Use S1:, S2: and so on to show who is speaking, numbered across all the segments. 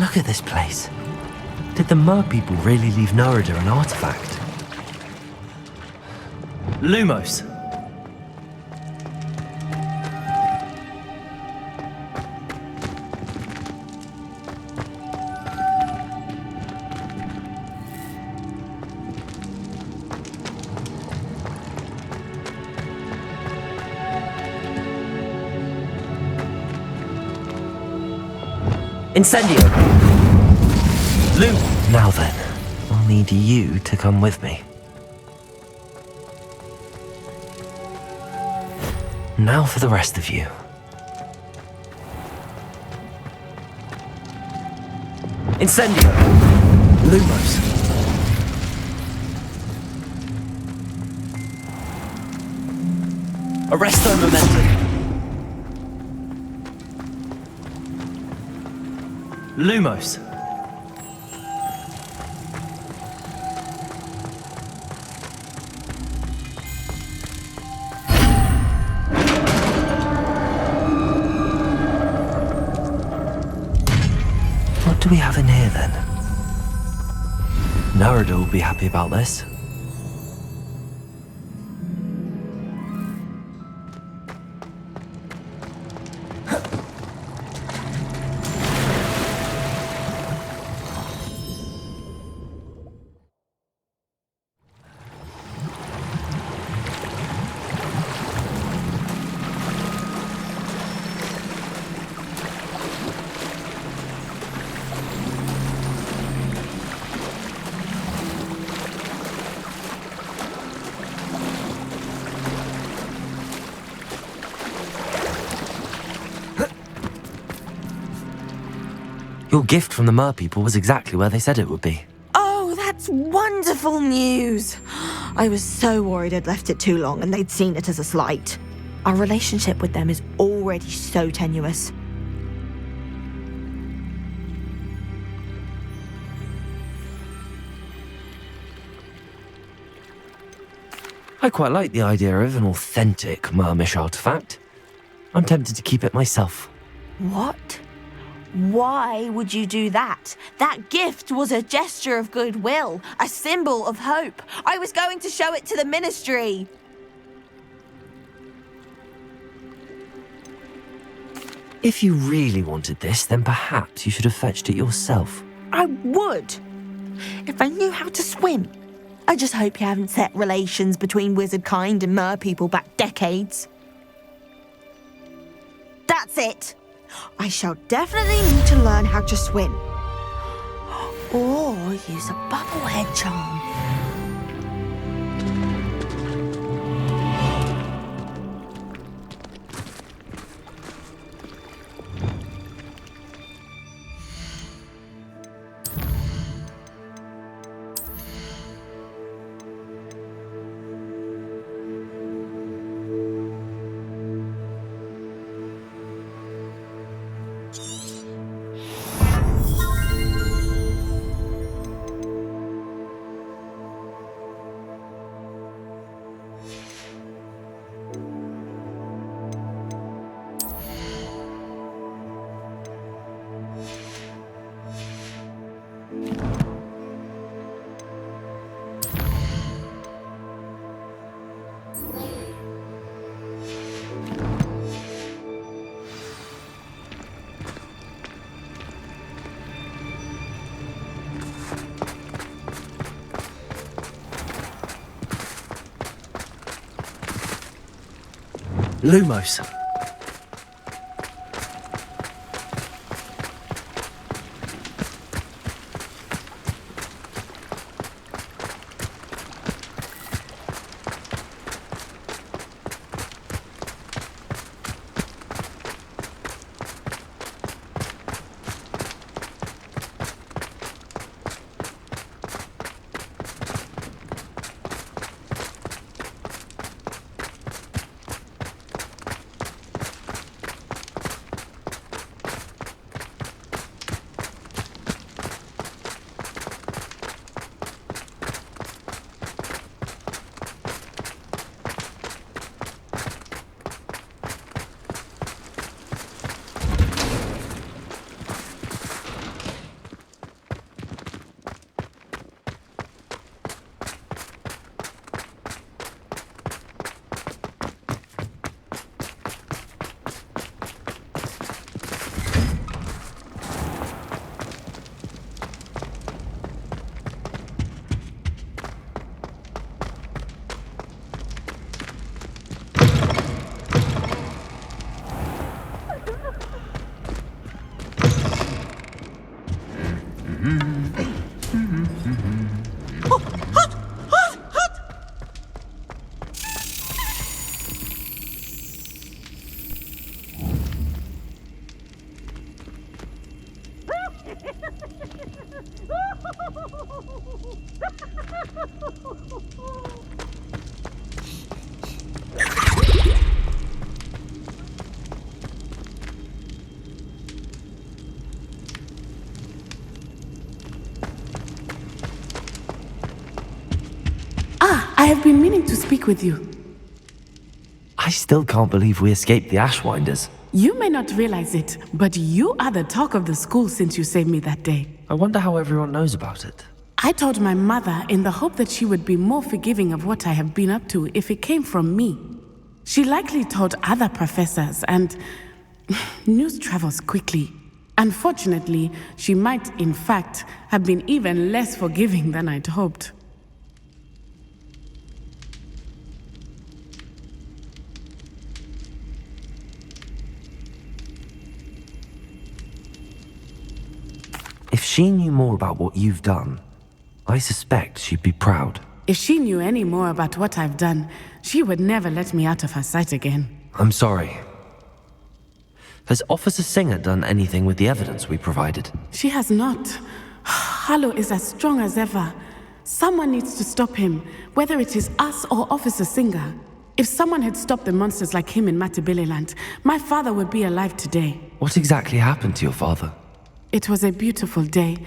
S1: Look at this place. Did the Mer people really leave Narada an artifact? Lumos! Incendio! Lou! Now then, I'll need you to come with me. Now for the rest of you. Incendio! Lumos! Arresto Momentum! Lumos! What do we have in here then? Narada will be happy about this. Your gift from the Mer people was exactly where they said it would be.
S2: Oh, that's wonderful news! I was so worried I'd left it too long and they'd seen it as a slight. Our relationship with them is already so tenuous.
S1: I quite like the idea of an authentic Mermish artifact. I'm tempted to keep it myself.
S2: What? Why would you do that? That gift was a gesture of goodwill, a symbol of hope. I was going to show it to the ministry.
S1: If you really wanted this, then perhaps you should have fetched it yourself.
S2: I would, if I knew how to swim. I just hope you haven't set relations between wizard kind and mer people back decades. That's it. I shall definitely need to learn how to swim. Or use a bubblehead charm.
S1: Lumos.
S3: I have been meaning to speak with you.
S1: I still can't believe we escaped the Ashwinders.
S3: You may not realize it, but you are the talk of the school since you saved me that day.
S1: I wonder how everyone knows about it.
S3: I told my mother in the hope that she would be more forgiving of what I have been up to if it came from me. She likely told other professors, and news travels quickly. Unfortunately, she might, in fact, have been even less forgiving than I'd hoped.
S1: If she knew more about what you've done, I suspect she'd be proud.
S3: If she knew any more about what I've done, she would never let me out of her sight again.
S1: I'm sorry. Has Officer Singer done anything with the evidence we provided?
S3: She has not. Harlow is as strong as ever. Someone needs to stop him, whether it is us or Officer Singer. If someone had stopped the monsters like him in Matabeleland, my father would be alive today.
S1: What exactly happened to your father?
S3: It was a beautiful day.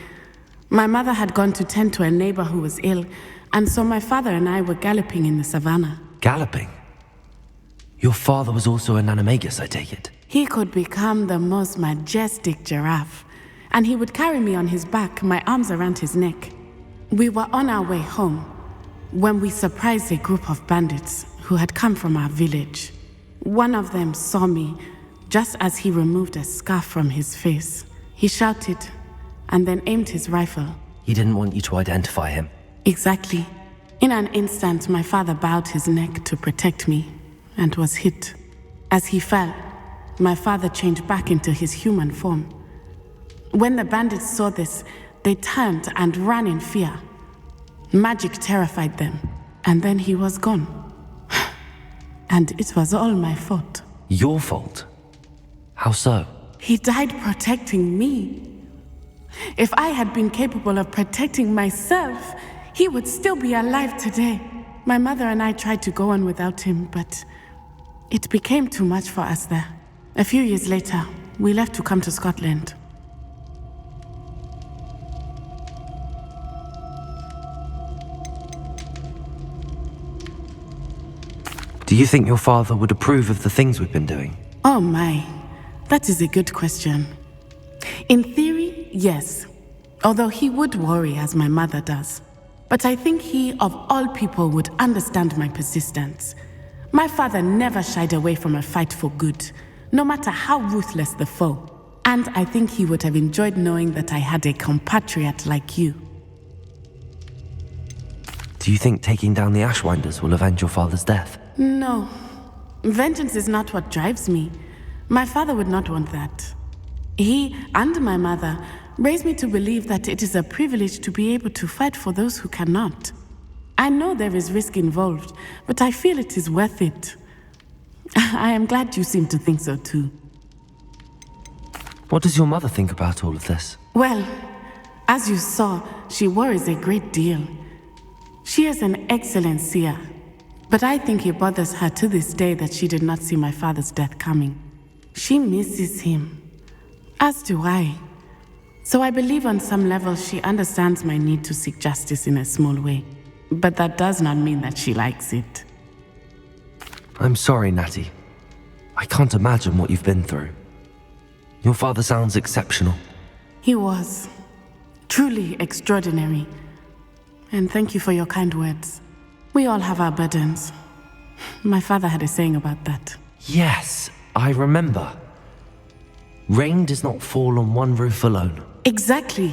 S3: My mother had gone to tend to a neighbor who was ill, and so my father and I were galloping in the savannah.
S1: Galloping? Your father was also an animagus, I take it?
S3: He could become the most majestic giraffe, and he would carry me on his back, my arms around his neck. We were on our way home when we surprised a group of bandits who had come from our village. One of them saw me just as he removed a scarf from his face. He shouted and then aimed his rifle.
S1: He didn't want you to identify him.
S3: Exactly. In an instant, my father bowed his neck to protect me and was hit. As he fell, my father changed back into his human form. When the bandits saw this, they turned and ran in fear. Magic terrified them, and then he was gone. And it was all my fault.
S1: Your fault? How so?
S3: He died protecting me. If I had been capable of protecting myself, he would still be alive today. My mother and I tried to go on without him, but it became too much for us there. A few years later, we left to come to Scotland.
S1: Do you think your father would approve of the things we've been doing?
S3: Oh my, that is a good question. In theory, yes. Although he would worry as my mother does. But I think he, of all people, would understand my persistence. My father never shied away from a fight for good, no matter how ruthless the foe. And I think he would have enjoyed knowing that I had a compatriot like you.
S1: Do you think taking down the Ashwinders will avenge your father's death?
S3: No. Vengeance is not what drives me. My father would not want that. He and my mother raised me to believe that it is a privilege to be able to fight for those who cannot. I know there is risk involved, but I feel it is worth it. I am glad you seem to think so too.
S1: What does your mother think about all of this?
S3: Well, as you saw, she worries a great deal. She is an excellent seer, but I think it bothers her to this day that she did not see my father's death coming. She misses him, as do I. So I believe on some level she understands my need to seek justice in a small way. But that does not mean that she likes it.
S1: I'm sorry, Natty. I can't imagine what you've been through. Your father sounds exceptional.
S3: He was. Truly extraordinary. And thank you for your kind words. We all have our burdens. My father had a saying about that.
S1: Yes, I remember. Rain does not fall on one roof alone.
S3: Exactly.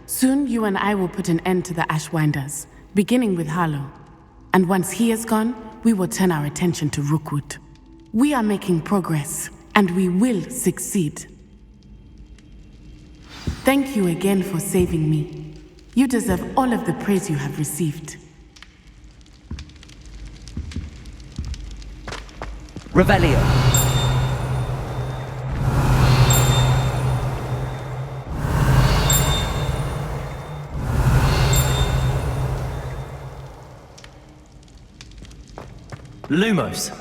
S3: Soon you and I will put an end to the Ashwinders, beginning with Harlow. And once he is gone, we will turn our attention to Rookwood. We are making progress, and we will succeed. Thank you again for saving me. You deserve all of the praise you have received.
S1: Revelio. Lumos!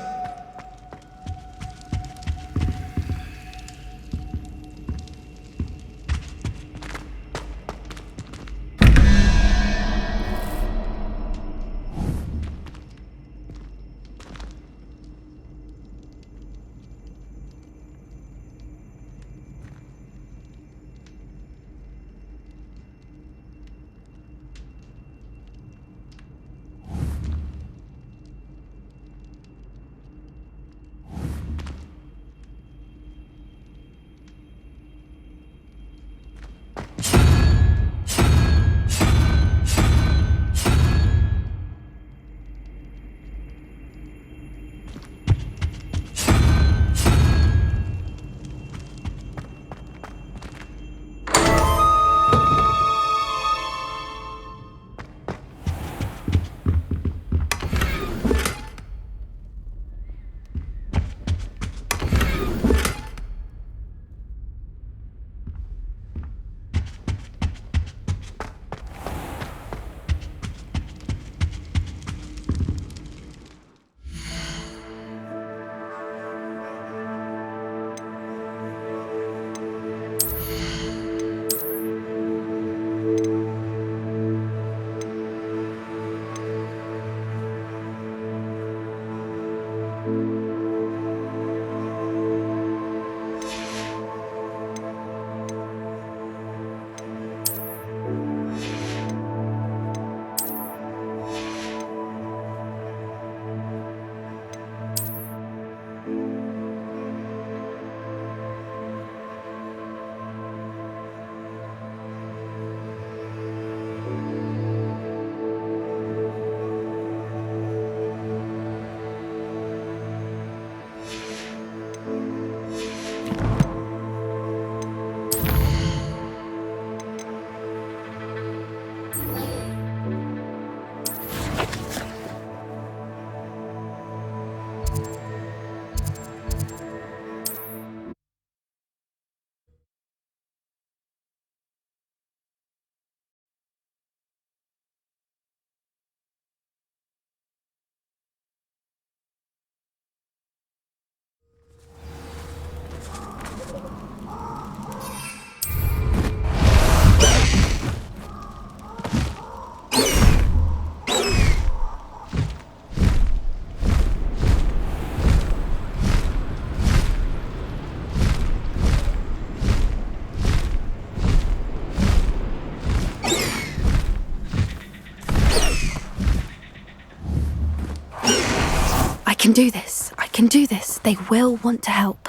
S2: can do this. I can do this. They will want to help.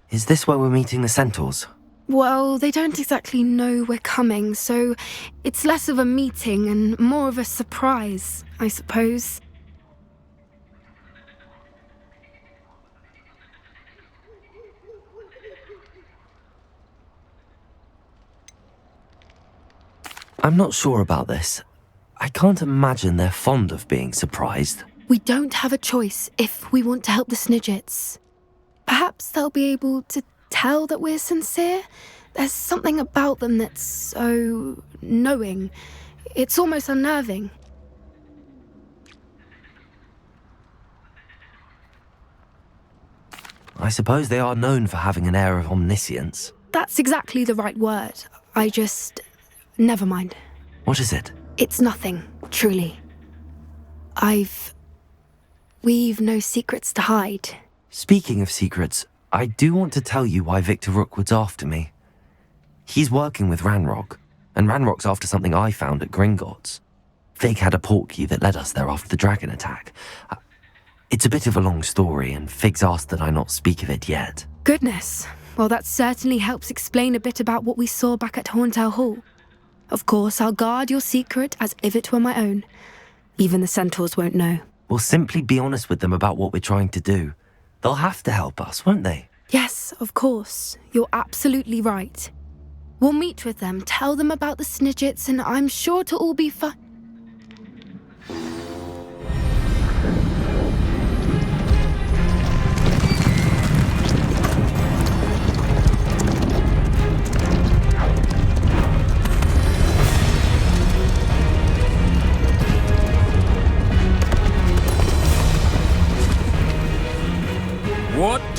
S1: Is this where we're meeting the centaurs?
S4: Well, they don't exactly know we're coming, so it's less of a meeting and more of a surprise, I suppose.
S1: I'm not sure about this. I can't imagine they're fond of being surprised.
S4: We don't have a choice if we want to help the Snidgets. Perhaps they'll be able to tell that we're sincere. There's something about them that's so knowing. It's almost unnerving.
S1: I suppose they are known for having an air of omniscience.
S4: That's exactly the right word. Never mind.
S1: What is it?
S4: It's nothing, truly. We've no secrets to hide.
S1: Speaking of secrets, I do want to tell you why Victor Rookwood's after me. He's working with Ranrock, and Ranrock's after something I found at Gringotts. Fig had a portkey that led us there after the dragon attack. It's a bit of a long story, and Fig's asked that I not speak of it yet.
S4: Goodness. Well, that certainly helps explain a bit about what we saw back at Horntail Hall. Of course, I'll guard your secret as if it were my own. Even the centaurs won't know.
S1: We'll simply be honest with them about what we're trying to do. They'll have to help us, won't they?
S4: Yes, of course. You're absolutely right. We'll meet with them, tell them about the Snidgets, and I'm sure to all be fine.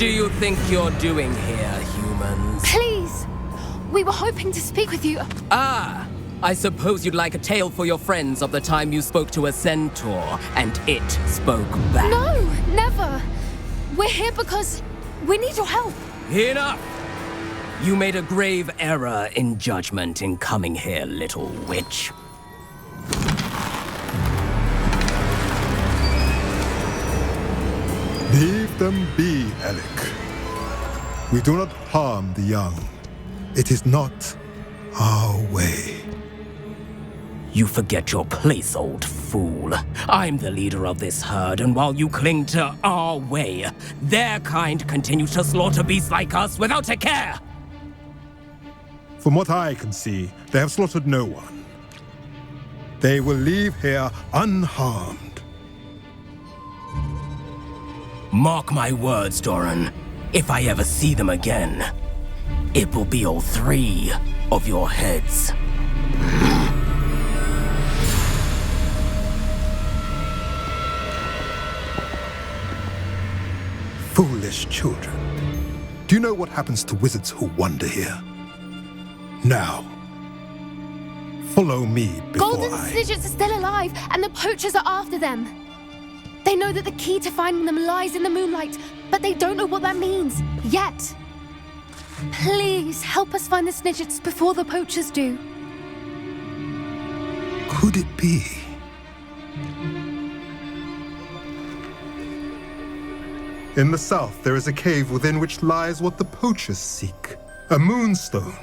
S5: do you think you're doing here, humans?
S4: Please! We were hoping to speak with you.
S5: Ah, I suppose you'd like a tale for your friends of the time you spoke to a centaur, and it spoke back.
S4: No, never! We're here because we need your help.
S5: Enough! You made a grave error in judgment in coming here, little witch.
S6: Leave them be, Alec. We do not harm the young. It is not our way.
S5: You forget your place, old fool. I'm the leader of this herd, and while you cling to our way, their kind continue to slaughter beasts like us without a care.
S6: From what I can see, they have slaughtered no one. They will leave here unharmed.
S5: Mark my words, Doran. If I ever see them again, it will be all 3 of your heads.
S6: Foolish children. Do you know what happens to wizards who wander here? Now, follow me before
S4: Golden Snidgets are still alive, and the poachers are after them. They know that the key to finding them lies in the moonlight, but they don't know what that means, yet. Please, help us find the Snidgets before the poachers do.
S6: Could it be? In the south, there is a cave within which lies what the poachers seek. A moonstone.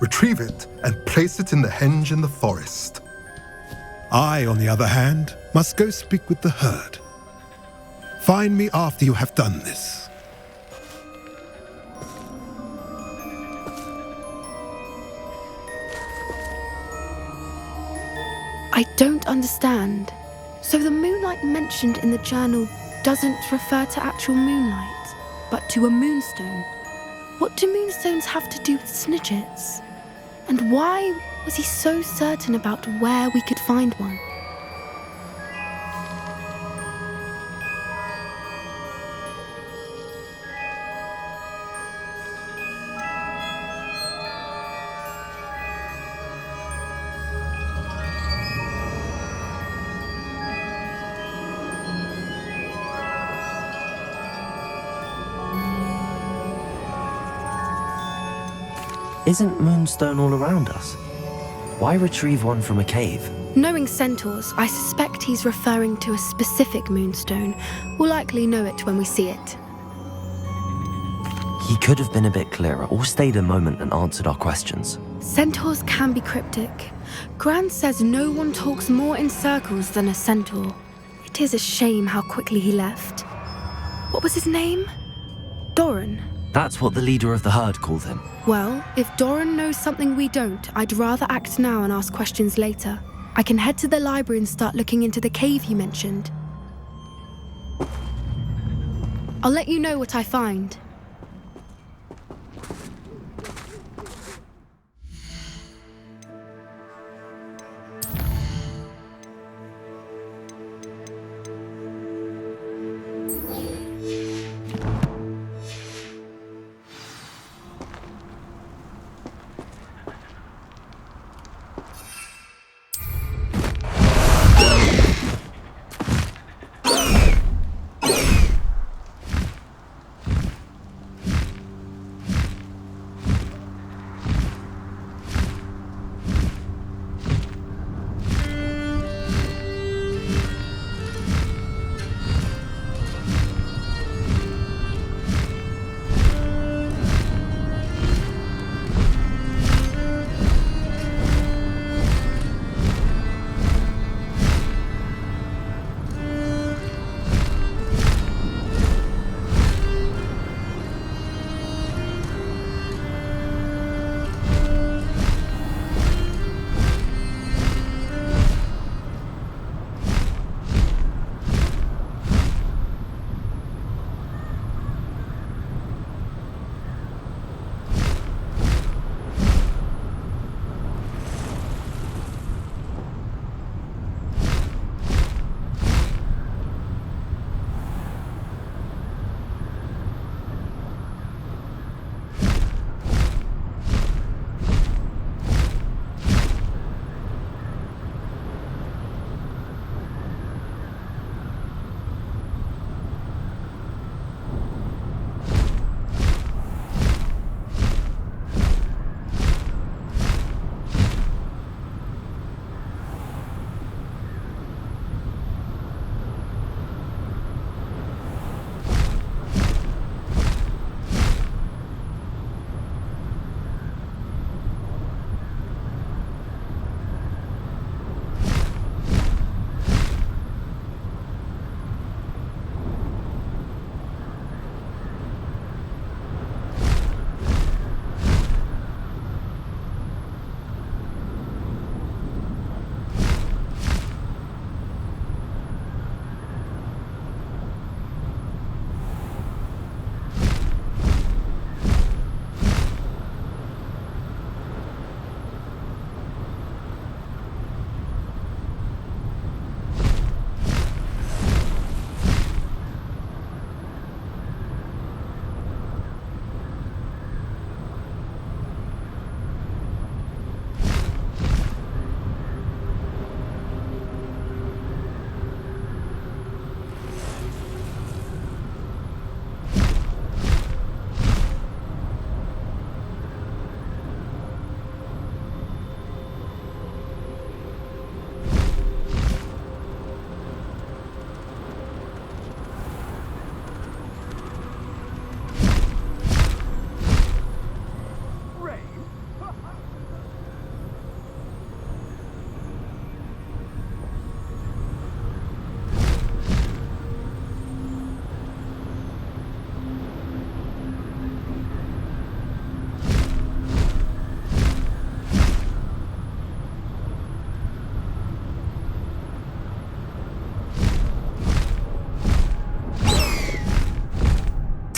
S6: Retrieve it and place it in the henge in the forest. I, on the other hand, must go speak with the herd. Find me after you have done this.
S4: I don't understand. So the moonlight mentioned in the journal doesn't refer to actual moonlight, but to a moonstone. What do moonstones have to do with Snidgets? And why was he so certain about where we could find one?
S1: Isn't Moonstone all around us? Why retrieve one from a cave?
S4: Knowing centaurs, I suspect he's referring to a specific moonstone. We'll likely know it when we see it.
S1: He could have been a bit clearer, or stayed a moment and answered our questions.
S4: Centaurs can be cryptic. Gran says no one talks more in circles than a centaur. It is a shame how quickly he left. What was his name? Doran.
S1: That's what the leader of the herd called him.
S4: Well, if Doran knows something we don't, I'd rather act now and ask questions later. I can head to the library and start looking into the cave you mentioned. I'll let you know what I find.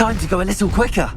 S1: time to go a little quicker.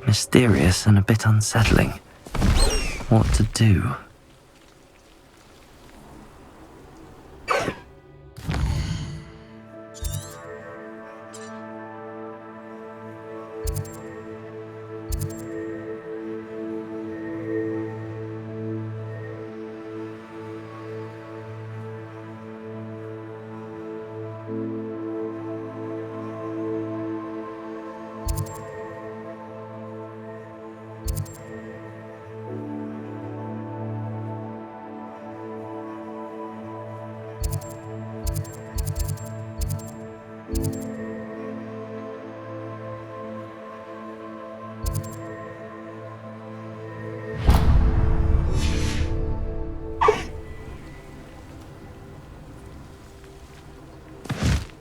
S1: Mysterious and a bit unsettling. What to do?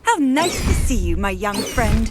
S7: How nice to see you, my young friend.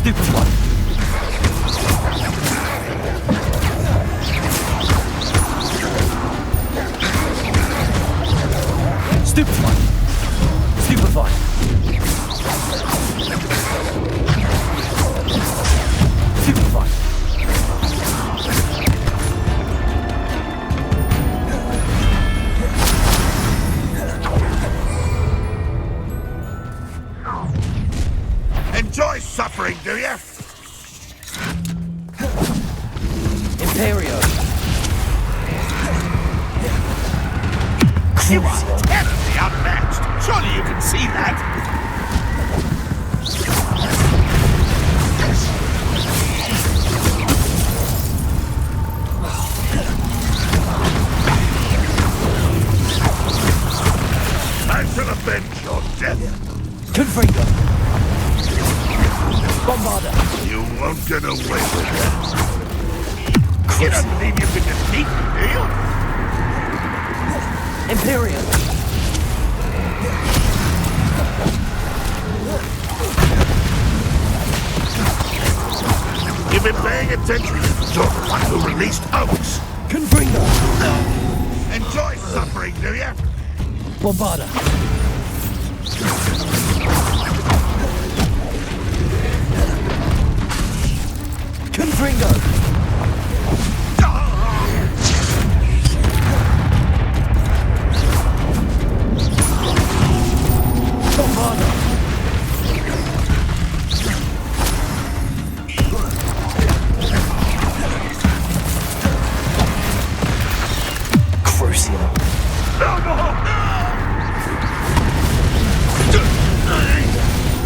S1: Stupid one. Stupefy.
S8: You are terribly outmatched. Surely you can see that. I shall avenge your death.
S5: Confringo! Bombarda!
S8: You won't get away with that. You don't believe you can defeat me, do you?
S5: Imperial!
S8: You've been paying attention. You're the one who released Oaks.
S5: Confringo!
S8: Enjoy suffering, do you?
S5: Bombarda! Confringo! Bombarda! Crucio!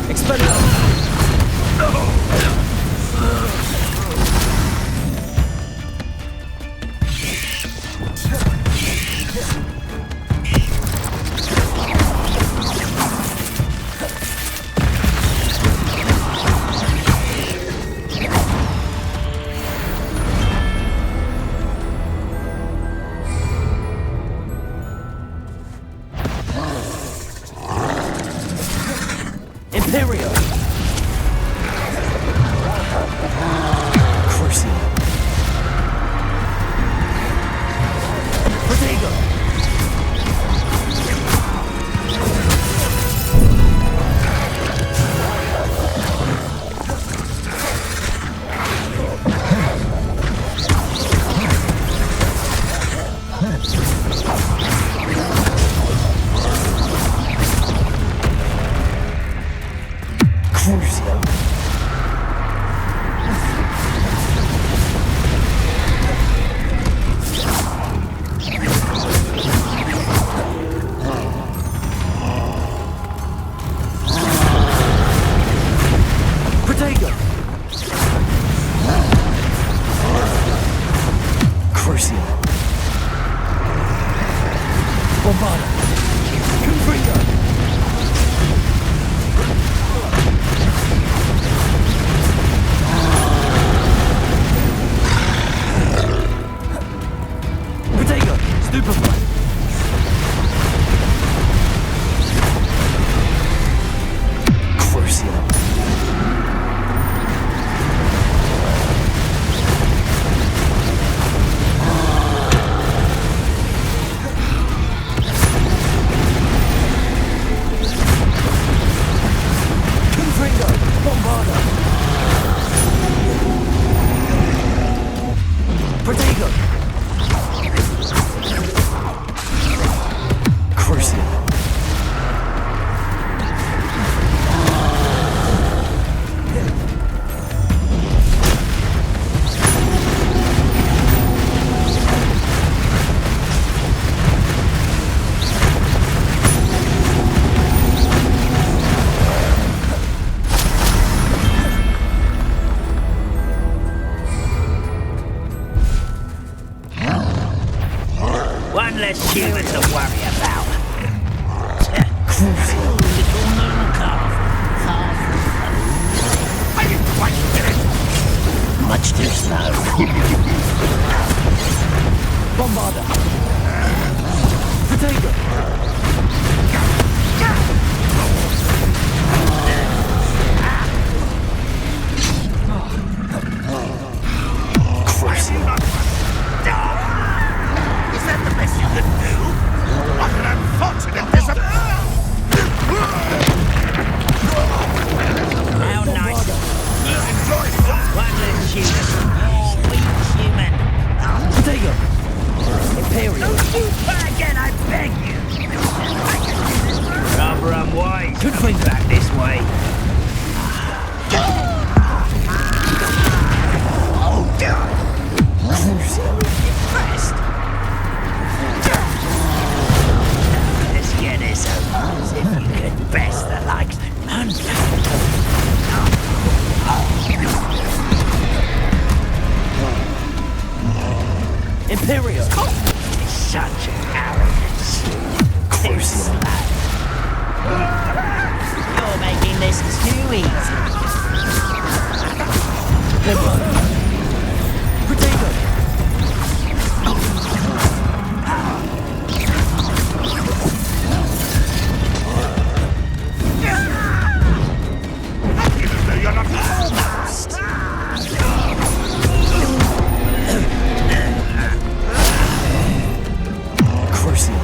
S5: Expelliarmus! Imperial! Crucio! Protego! Crucio! Protego! Crucio! Bombarda! Confringo! Protego! Stupefy! Crucio! Confringo! Bombarda! Protego! Crucio!
S9: One less human to worry about.
S5: Crucio!
S9: Little moon calf.
S8: I didn't quite get it.
S9: Much too slow.
S5: Bombarda! Protego! Crucio!
S8: Is that the best you can do? What an unfortunate disappointment!
S9: How nice.
S8: Enjoy some.
S9: One less human. More weak human.
S5: Protego! Imperial!
S9: Imperial! Such arrogance. This lad. You're making this too easy.
S5: Potato!
S8: You're not almost.
S5: Crucial.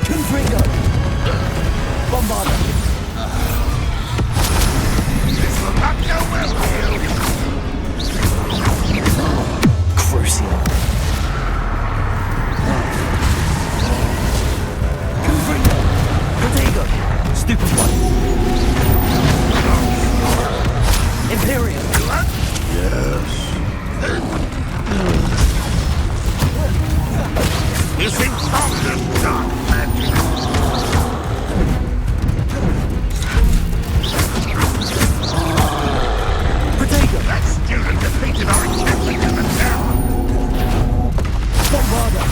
S5: Confringo. Bombarda.
S8: This will not go well for you.
S5: Crucial. Confringo. Protego. Stupid one. Imperial.
S8: Using Falcon dark magic.
S5: Protego.
S8: That student defeated our encampment in the tower.
S5: Bombarda.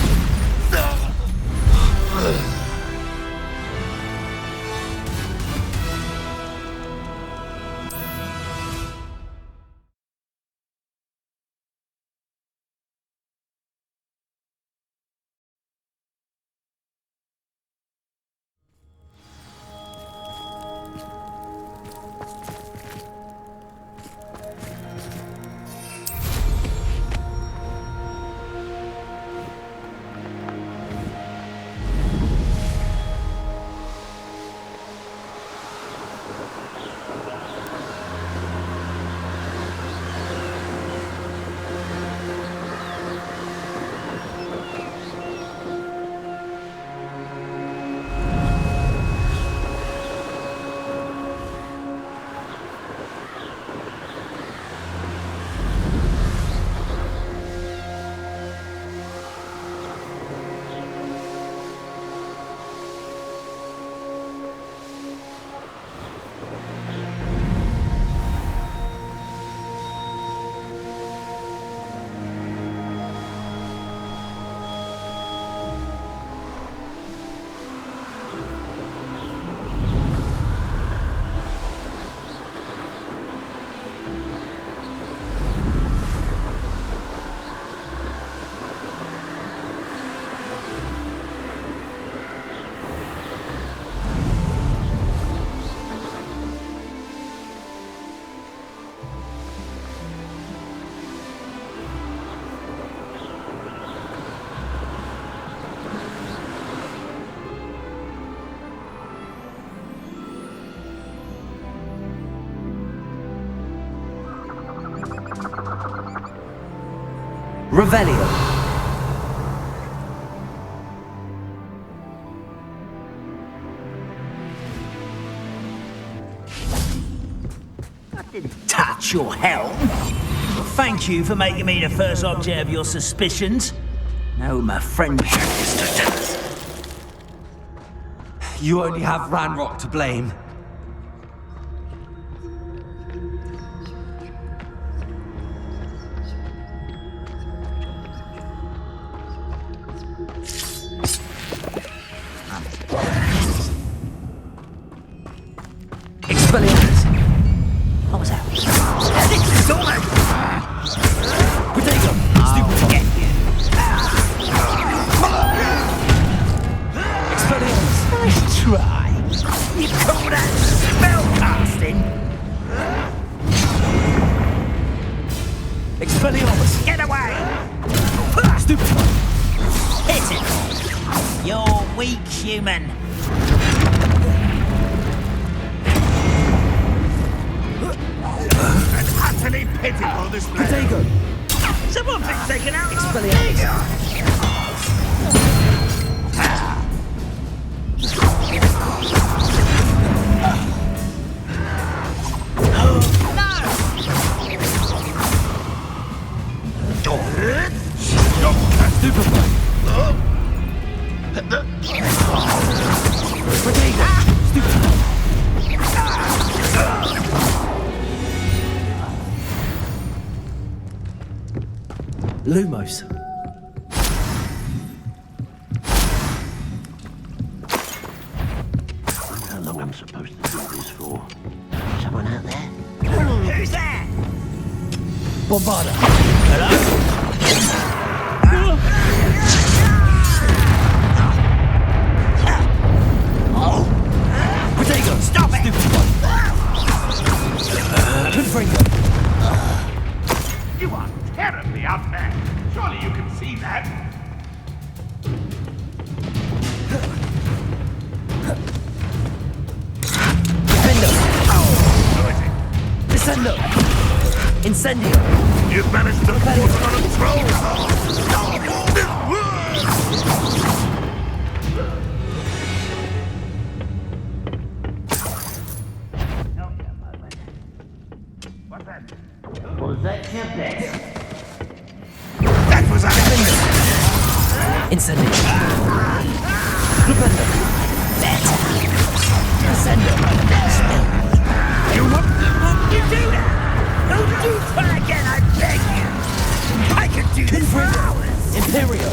S1: Revelio.
S9: I didn't touch your helm. Thank you for making me the first object of your suspicions. No, my friend.
S1: You only have Ranrock to blame.
S9: Expelliarmus. What was that? Dormant!
S5: Potato.
S9: I'll get you.
S5: Expelliarmus.
S9: Nice try. You call that spell casting?
S5: Expelliarmus.
S9: Get away!
S5: Stupid one.
S9: Hit it! You're weak, human.
S8: And utterly pitiful display.
S5: Potato.
S9: Someone been taken out.
S8: Your
S10: Lumos.
S11: How long I'm supposed to do this for? Someone out there?
S9: Who's that?
S10: Bombarda.
S9: Protego, stop it!
S10: Confringo.
S8: You are terribly outmatched. Surely you can see that.
S10: Defendo.
S8: Noisy.
S10: Descendo. Incendio.
S8: You've managed to force it on a troll. What's that?
S11: Was that your best?
S8: That was a
S10: Incendio. Defendo. Descendo.
S9: You do that! Don't do that again, I beg you! I could do this for hours!
S10: Imperio.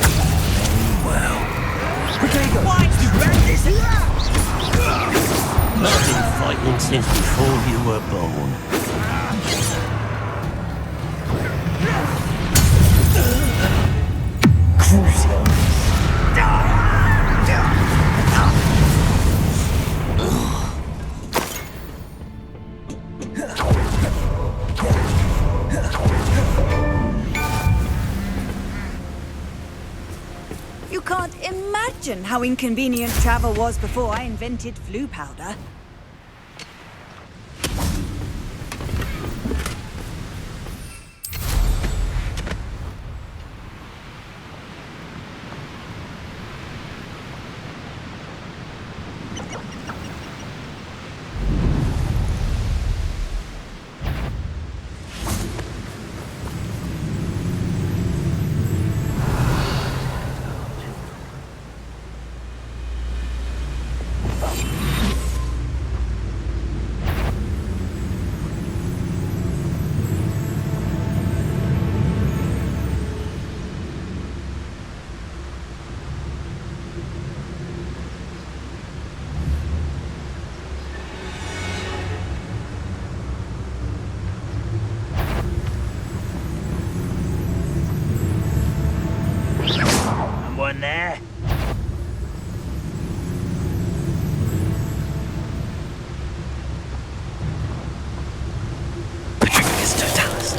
S9: Well,
S10: Protego.
S9: why'd you run this out?
S11: I've been fighting since before you were born.
S10: Crucio.
S7: You can't imagine how inconvenient travel was before I invented flu powder.
S9: Someone there?
S10: Petrificus totalis.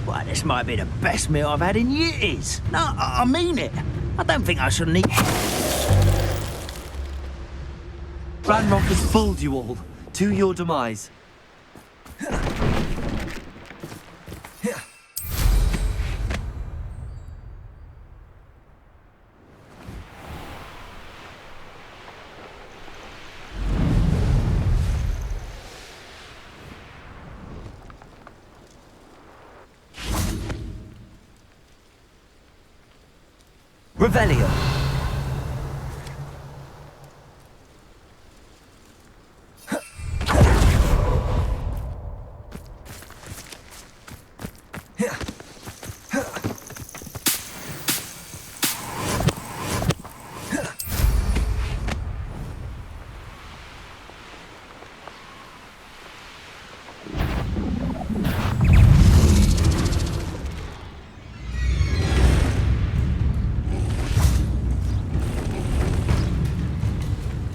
S9: Why, this might be the best meal I've had in years. No, I mean it. I don't think I should eat.
S1: Ranrock has fooled you all. To your demise. Revelio.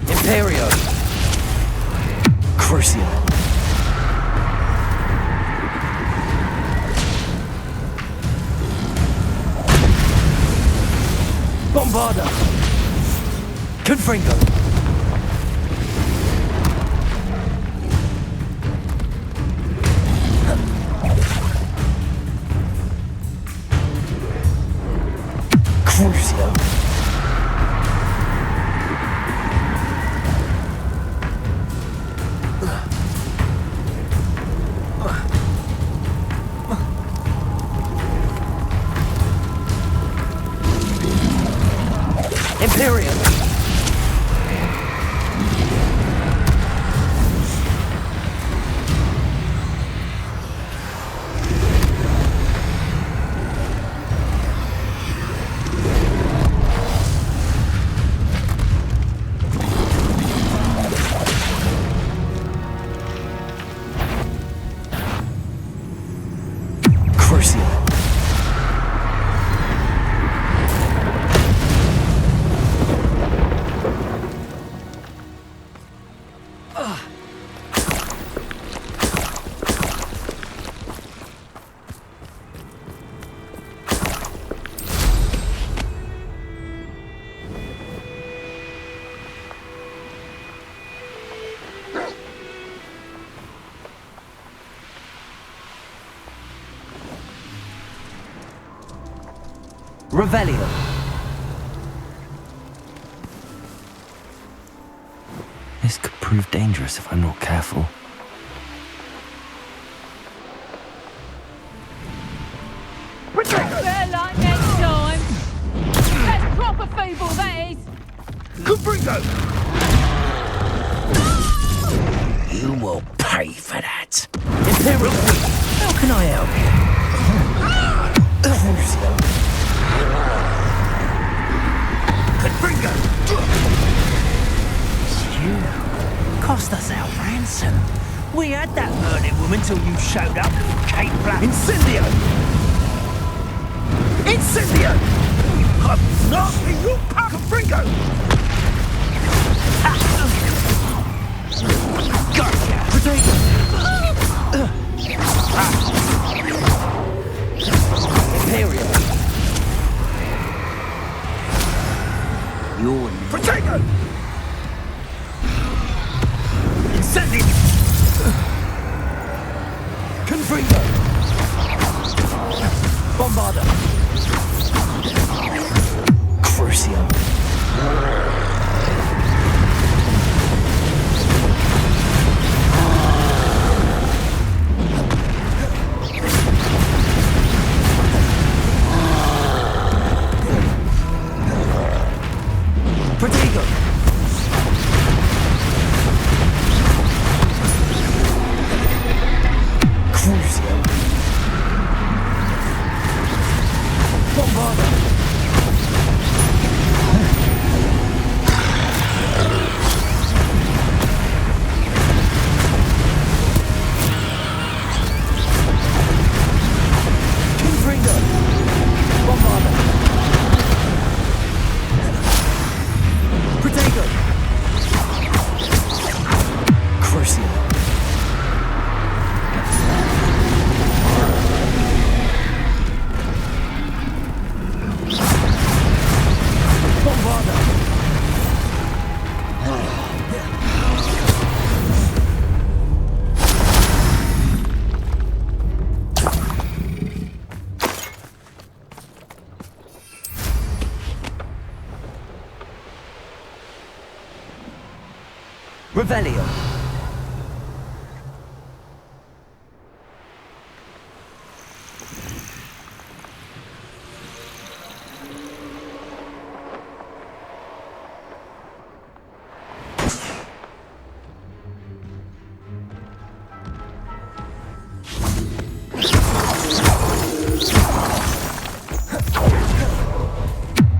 S1: Imperio. Crucio. Bombarda. Confringo. Crucio.
S10: Imperium! Revelio.
S1: This could prove dangerous if I'm not careful.
S12: Fair like next time. That's proper feeble, that is.
S8: Confringo!
S9: You will pay for that.
S10: Imperial! How can I help you? Crucio.
S9: Confringo!
S10: You cost us our ransom.
S9: We had that murdered woman till you showed up, Kate Black.
S8: Incendio! Incendio! I'm not in your power, Confringo!
S9: Gotcha!
S10: Imperial!
S9: You're
S8: Protego! Incendio!
S10: Confringo! Bombarda! Crucio! Protego! Crucio! Bombarda! Confringo! Bombarda! Protego! Crucio! Bombarda! Revelio!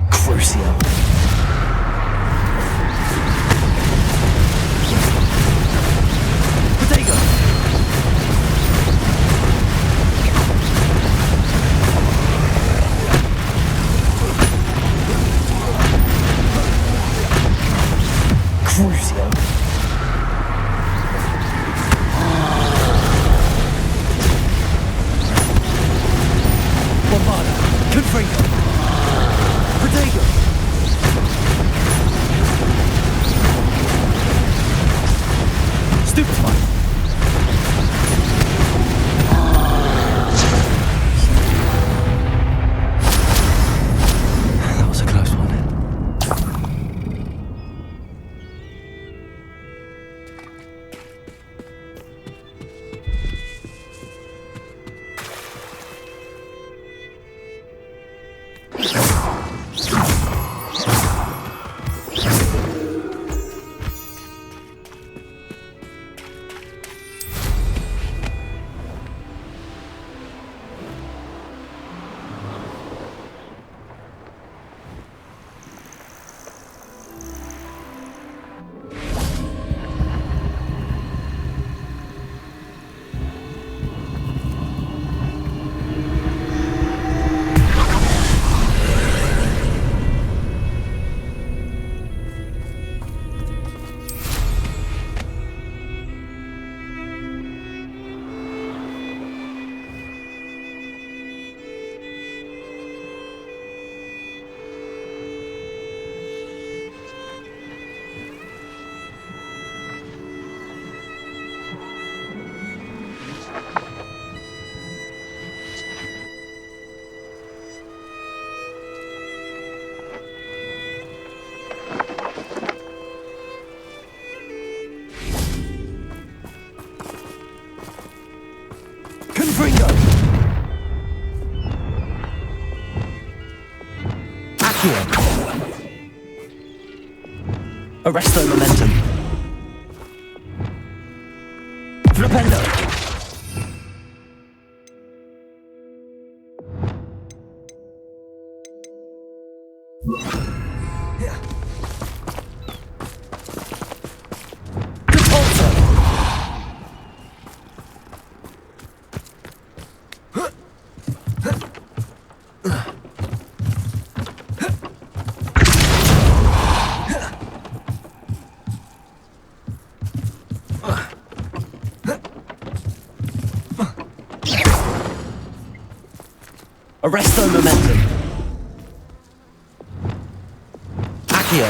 S10: Crucio! Arresto momentum. Flipendo. Arresto momentum. Accio.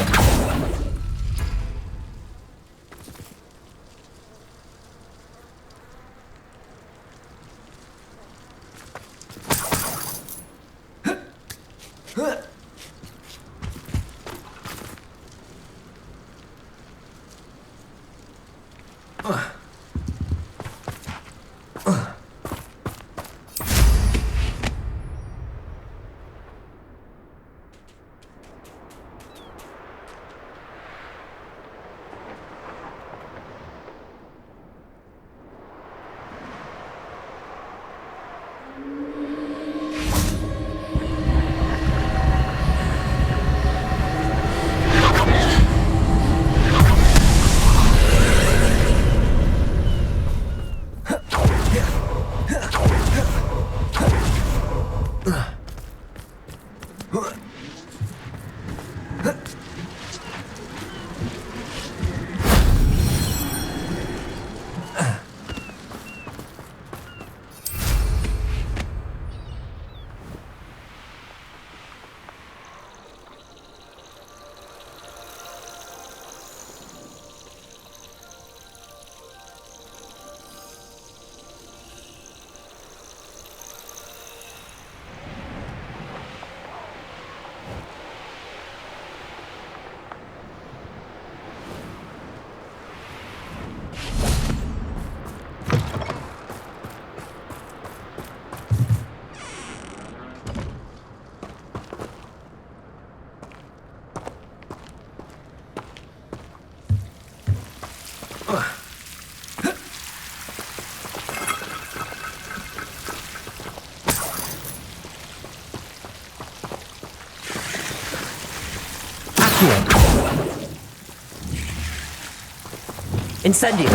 S10: Incendio.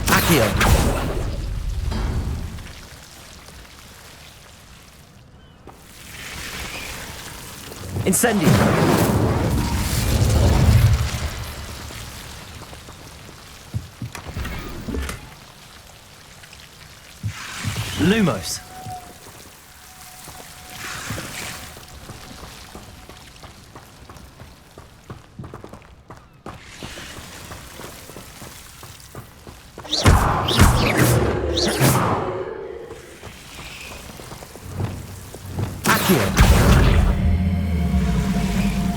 S10: Accio. Incendio. Lumos.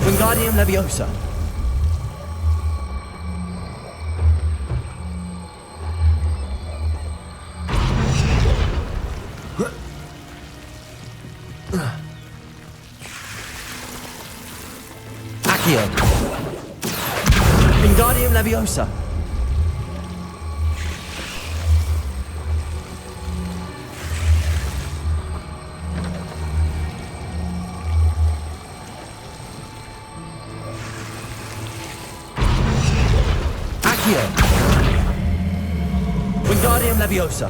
S10: Wingardium Leviosa. Accio. Wingardium Leviosa. Wingardium Leviosa.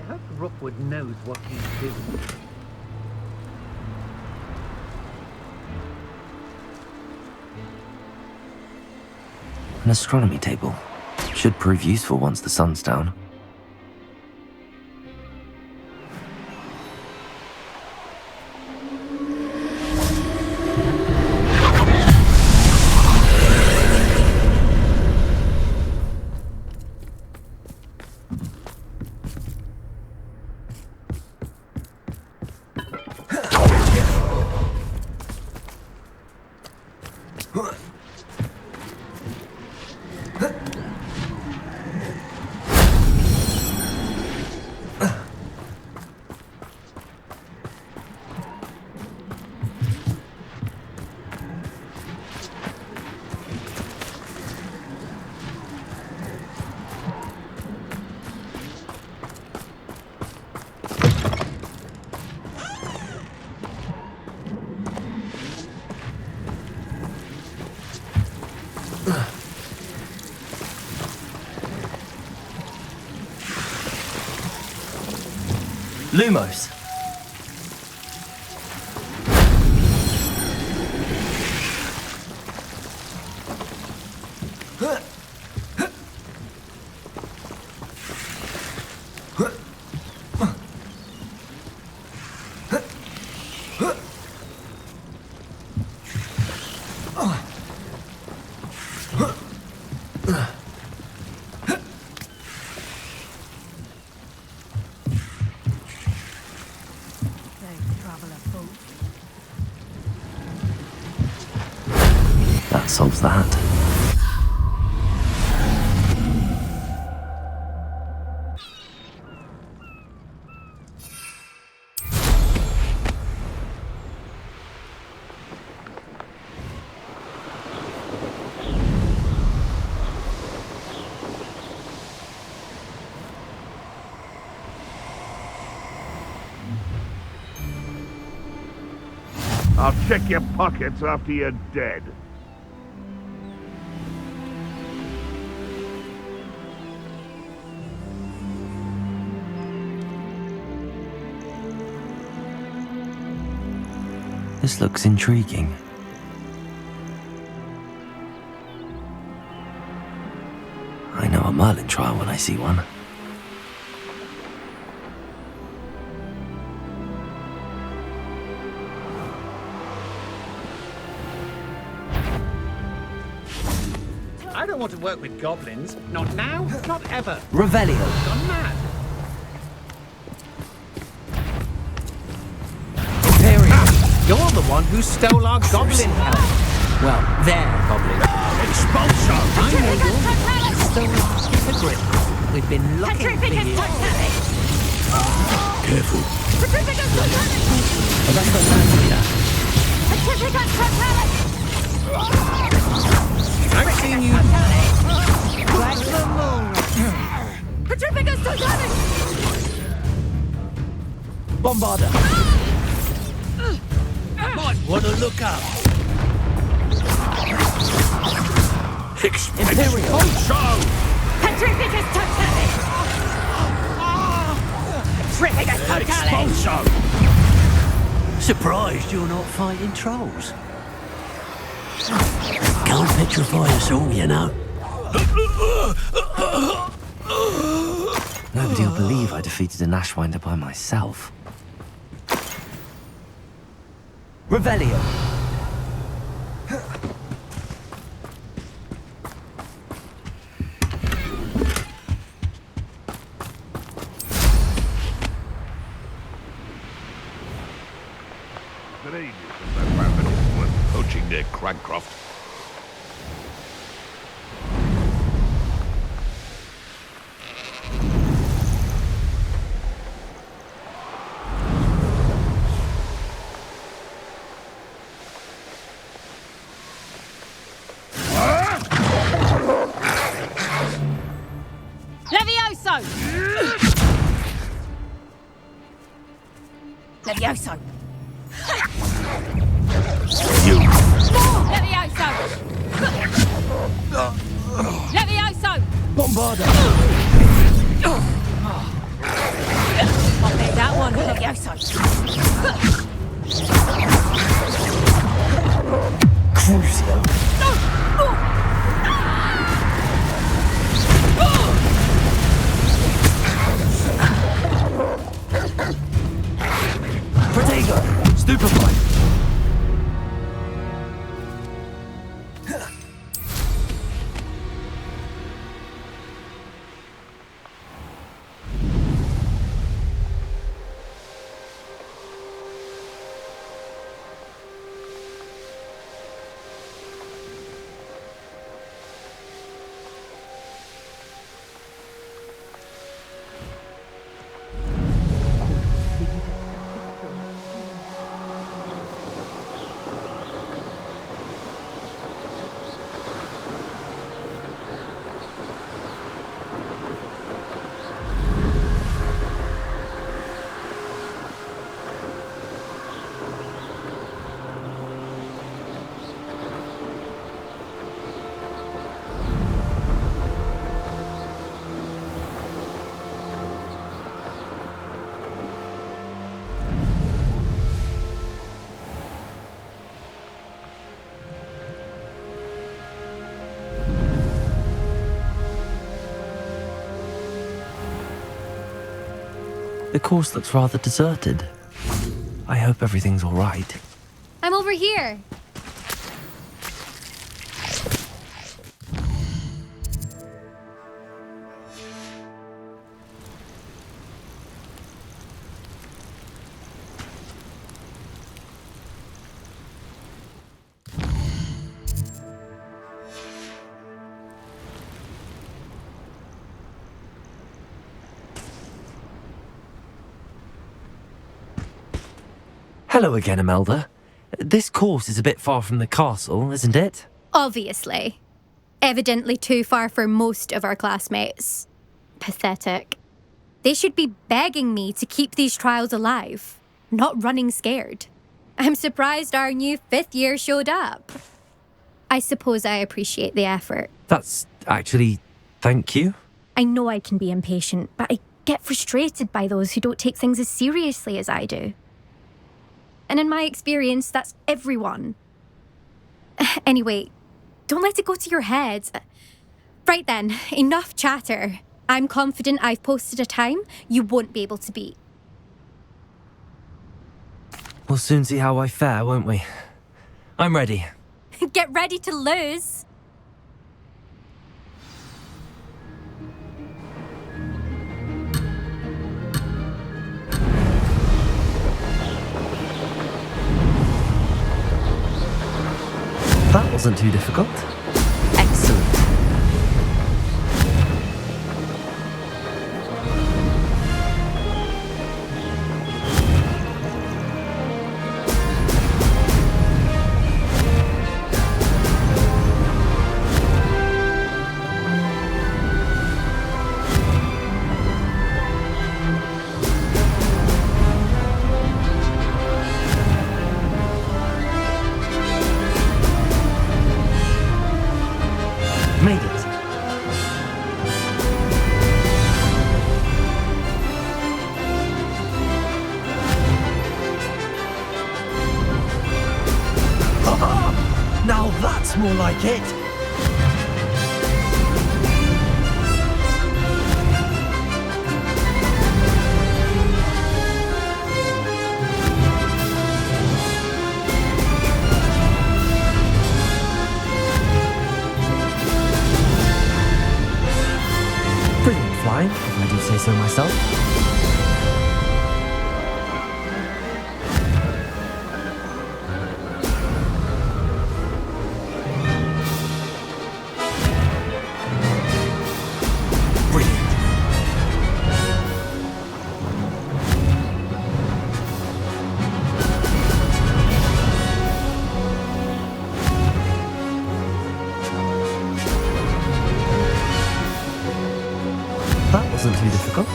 S13: hope Rookwood knows what he's doing.
S1: An astronomy table. Should prove useful once the sun's down.
S10: Lumos.
S1: That solves that.
S8: I'll check your pockets after you're dead.
S1: This looks intriguing. I know a Merlin trial when I see one.
S13: I don't want to work with goblins. Not now, not ever.
S10: Revelio.
S13: Gone mad. You're the one who stole our goblin help. Well, their goblin.
S8: Expulso!
S13: I know you're the one who stole our hippogriff. We've been looking for you.
S8: Careful.
S1: Oh, that's Fantasia.
S13: I've seen you.
S7: Like the moon.
S10: Bombarda.
S8: Might want to look up.
S10: Imperial.
S8: Expulso! Expulso!
S9: Surprised you're not fighting trolls. Can't petrify us all, you know.
S1: Nobody'll believe I defeated an Ashwinder by myself.
S10: Revelio.
S8: Today, that rabbit was poaching near Crancroft.
S12: Levioso!
S2: Levioso!
S8: You.
S12: Levioso! Levioso!
S10: Bombarda.
S2: outside.
S10: Crucio. Protego! Stupefy!
S1: The course looks rather deserted. I hope everything's all right.
S12: I'm over here.
S1: Hello again, Imelda. This course is a bit far from the castle, isn't it?
S12: Obviously. Evidently too far for most of our classmates. Pathetic. They should be begging me to keep these trials alive, not running scared. I'm surprised our new 5th year showed up. I suppose I appreciate the effort.
S1: That's actually... thank you.
S12: I know I can be impatient, but I get frustrated by those who don't take things as seriously as I do. And in my experience, that's everyone. Anyway, don't let it go to your head. Right then, enough chatter. I'm confident I've posted a time you won't be able to beat.
S1: We'll soon see how I fare, won't we? I'm ready.
S12: Get ready to lose.
S1: That wasn't too difficult. Excellent. Made it. Now that's more like it. Brilliant flying, if I do say so myself. Brilliant. That wasn't too difficult.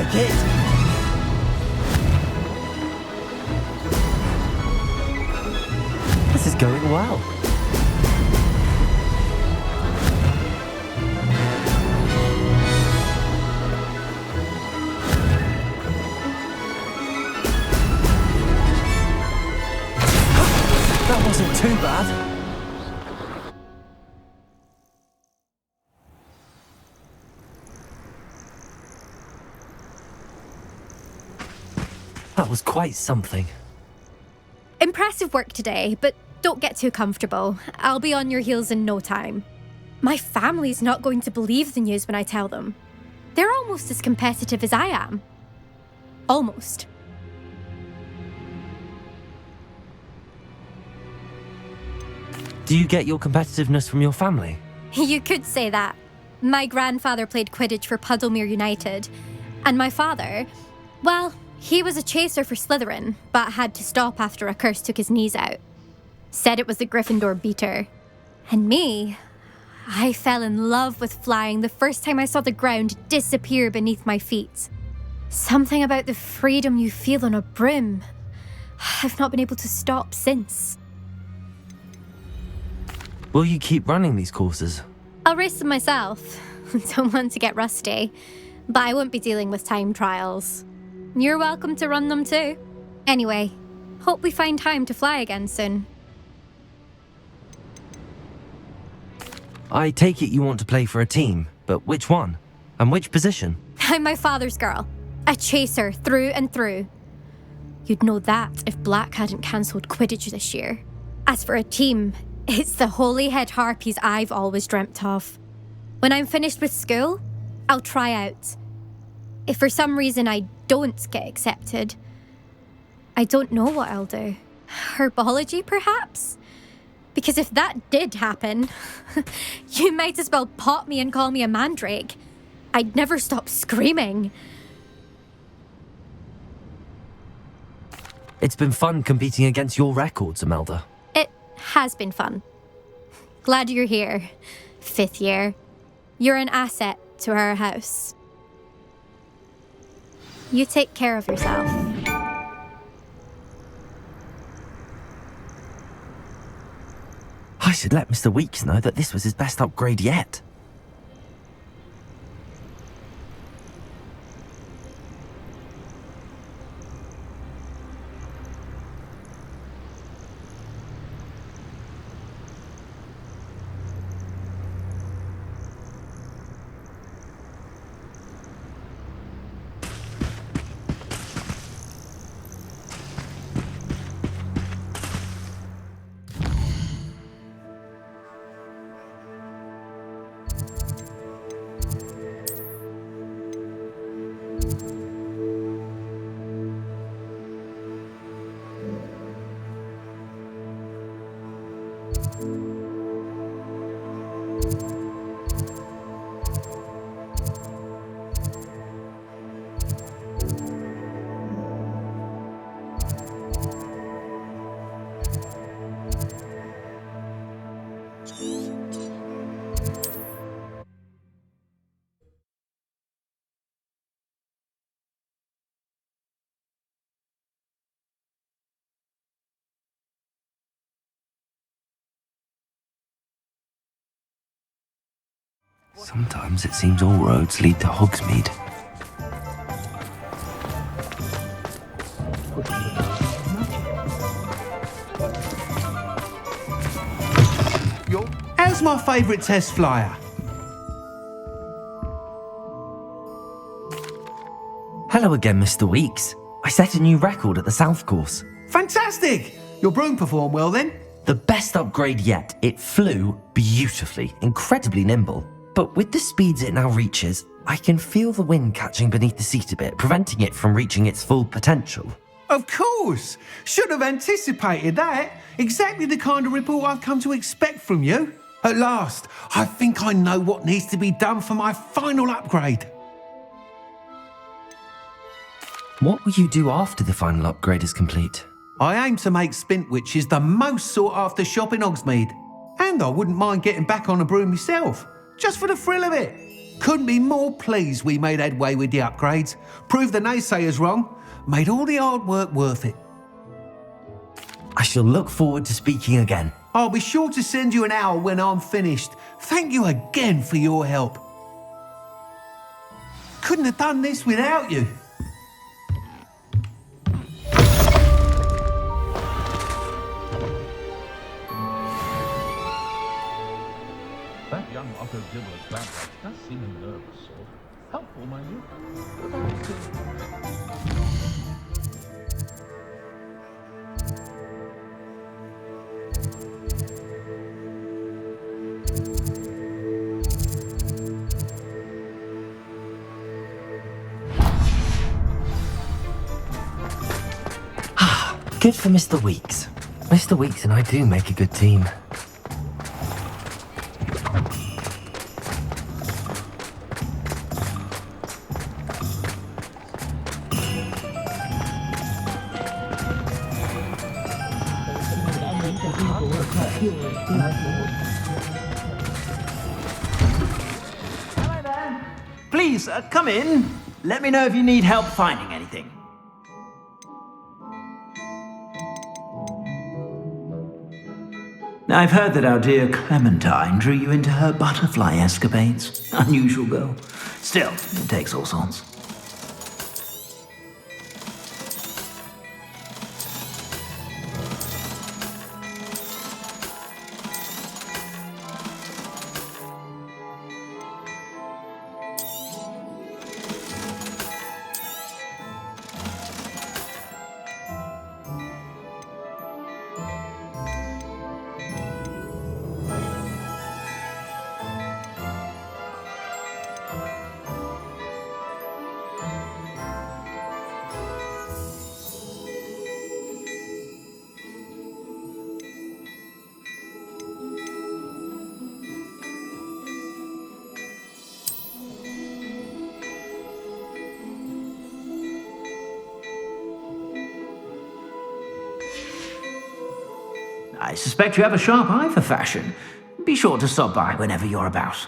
S10: like it.
S1: This is going well.
S10: That wasn't too bad.
S1: That was quite something.
S12: Impressive work today, but don't get too comfortable. I'll be on your heels in no time. My family's not going to believe the news when I tell them. They're almost as competitive as I am. Almost.
S1: Do you get your competitiveness from your family?
S12: You could say that. My grandfather played Quidditch for Puddlemere United. And my father, well, he was a chaser for Slytherin, but had to stop after a curse took his knees out. Said it was the Gryffindor beater. And me, I fell in love with flying the first time I saw the ground disappear beneath my feet. Something about the freedom you feel on a broom. I've not been able to stop since.
S1: Will you keep running these courses?
S12: I'll race them myself. Don't want to get rusty. But I won't be dealing with time trials. You're welcome to run them too. Anyway, hope we find time to fly again soon.
S1: I take it you want to play for a team, but which one? And which position?
S12: I'm my father's girl. A chaser through and through. You'd know that if Black hadn't cancelled Quidditch this year. As for a team, it's the Holyhead Harpies I've always dreamt of. When I'm finished with school, I'll try out. If for some reason I don't get accepted, I don't know what I'll do. Herbology, perhaps? Because if that did happen, you might as well pot me and call me a mandrake. I'd never stop screaming.
S1: It's been fun competing against your records, Imelda.
S12: It has been fun. Glad you're here, 5th year. You're an asset to our house. You take care of yourself.
S1: I should let Mr. Weeks know that this was his best upgrade yet. Sometimes it seems all roads lead to Hogsmeade.
S14: How's my favourite test flyer?
S1: Hello again, Mr. Weeks. I set a new record at the South Course.
S14: Fantastic! Your broom performed well then?
S1: The best upgrade yet. It flew beautifully, incredibly nimble. But with the speeds it now reaches, I can feel the wind catching beneath the seat a bit, preventing it from reaching its full potential.
S14: Of course! Should have anticipated that. Exactly the kind of report I've come to expect from you. At last, I think I know what needs to be done for my final upgrade.
S1: What will you do after the final upgrade is complete?
S14: I aim to make Spintwitches the most sought-after shop in Hogsmeade. And I wouldn't mind getting back on a broom myself, just for the thrill of it. Couldn't be more pleased we made headway with the upgrades. Proved the naysayers wrong. Made all the hard work worth it.
S1: I shall look forward to speaking again.
S14: I'll be sure to send you an owl when I'm finished. Thank you again for your help. Couldn't have done this without you.
S8: That young Otto Dibbler's background does seem a nervous sort. Helpful, mind you.
S1: Good for Mr. Weeks. Mr. Weeks and I do make a good team.
S9: Hello there. Please, come in. Let me know if you need help finding anything. I've heard that our dear Clementine drew you into her butterfly escapades. Unusual girl. Still, it takes all sorts. I suspect you have a sharp eye for fashion. Be sure to stop by whenever you're about.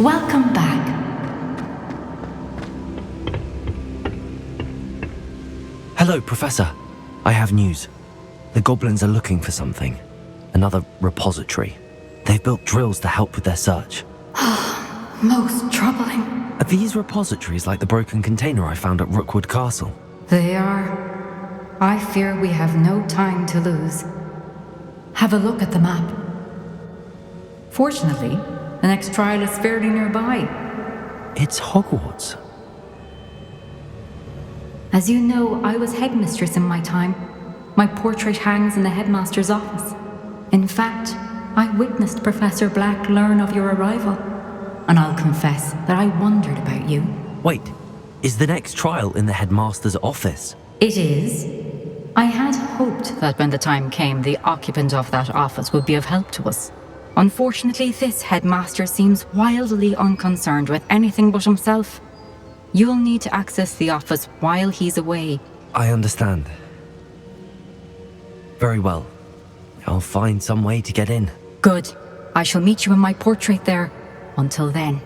S15: Welcome back.
S1: Hello, Professor. I have news. The goblins are looking for something. Another repository. They've built drills to help with their search.
S15: Most troubling.
S1: Are these repositories like the broken container I found at Rookwood Castle?
S15: They are. I fear we have no time to lose. Have a look at the map. Fortunately, the next trial is fairly nearby.
S1: It's Hogwarts.
S15: As you know, I was headmistress in my time. My portrait hangs in the headmaster's office. In fact, I witnessed Professor Black learn of your arrival. And I'll confess that I wondered about you.
S1: Wait, is the next trial in the headmaster's office?
S15: It is. I had hoped that when the time came, the occupant of that office would be of help to us. Unfortunately, this headmaster seems wildly unconcerned with anything but himself. You'll need to access the office while he's away.
S1: I understand. Very well. I'll find some way to get in.
S15: Good. I shall meet you in my portrait there. Until then.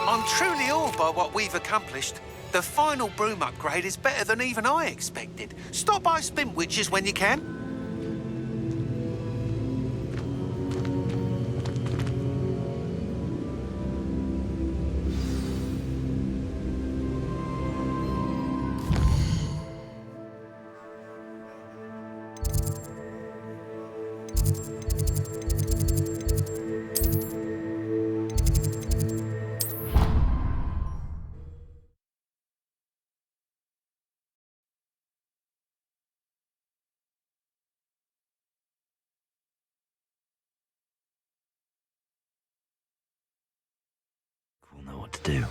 S14: I'm truly awed by what we've accomplished. The final broom upgrade is better than even I expected. Stop by Spintwitches when you can.
S1: We'll know what to do.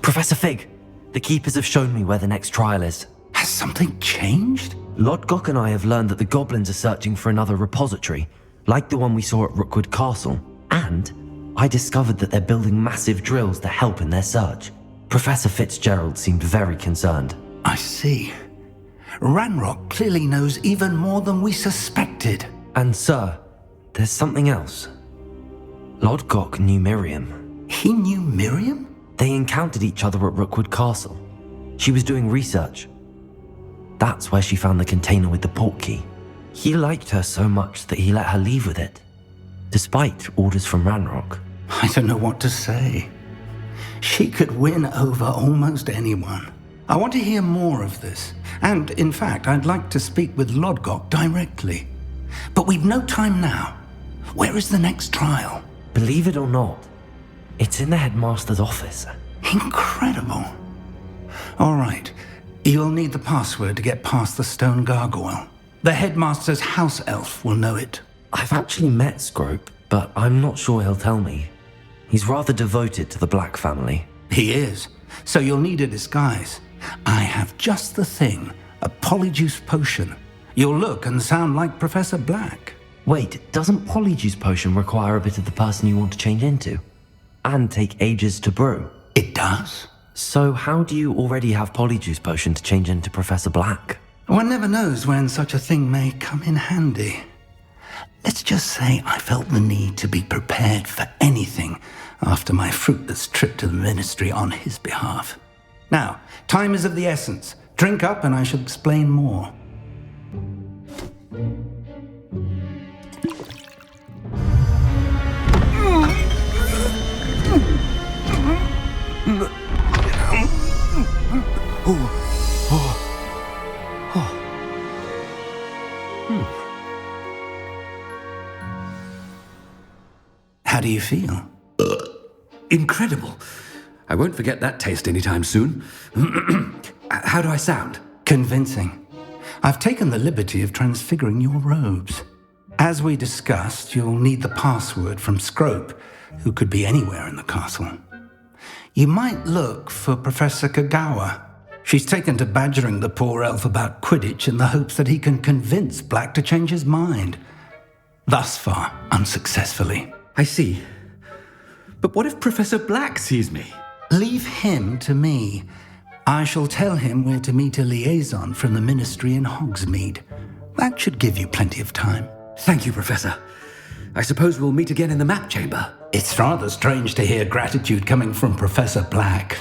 S1: Professor Fig, the Keepers have shown me where the next trial is.
S9: Has something changed?
S1: Lodgok and I have learned that the goblins are searching for another repository, like the one we saw at Rookwood Castle. And I discovered that they're building massive drills to help in their search. Professor Fitzgerald seemed very concerned.
S9: I see. Ranrock clearly knows even more than we suspected.
S1: And sir, there's something else. Lodgok knew Miriam.
S9: He knew Miriam?
S1: They encountered each other at Rookwood Castle. She was doing research. That's where she found the container with the portkey. He liked her so much that he let her leave with it, despite orders from Ranrock.
S9: I don't know what to say. She could win over almost anyone. I want to hear more of this. And, in fact, I'd like to speak with Lodgok directly. But we've no time now. Where is the next trial?
S1: Believe it or not, it's in the headmaster's office.
S9: Incredible. All right. You'll need the password to get past the stone gargoyle. The headmaster's house elf will know it.
S1: I've actually met Scrope, but I'm not sure he'll tell me. He's rather devoted to the Black family.
S9: He is. So you'll need a disguise. I have just the thing. A polyjuice potion. You'll look and sound like Professor Black.
S1: Wait, doesn't polyjuice potion require a bit of the person you want to change into? And take ages to brew?
S9: It does.
S1: So how do you already have polyjuice potion to change into Professor Black?
S9: One never knows when such a thing may come in handy. Let's just say I felt the need to be prepared for anything after my fruitless trip to the ministry on his behalf. Now, time is of the essence. Drink up and I shall explain more. How do you feel?
S10: Incredible. I won't forget that taste anytime soon. How do I sound?
S9: Convincing. I've taken the liberty of transfiguring your robes. As we discussed, you'll need the password from Scrope, who could be anywhere in the castle. You might look for Professor Kagawa. She's taken to badgering the poor elf about Quidditch in the hopes that he can convince Black to change his mind. Thus far, unsuccessfully.
S10: I see. But what if Professor Black sees me?
S9: Leave him to me. I shall tell him where to meet a liaison from the Ministry in Hogsmeade. That should give you plenty of time.
S10: Thank you, Professor. I suppose we'll meet again in the map chamber.
S9: It's rather strange to hear gratitude coming from Professor Black.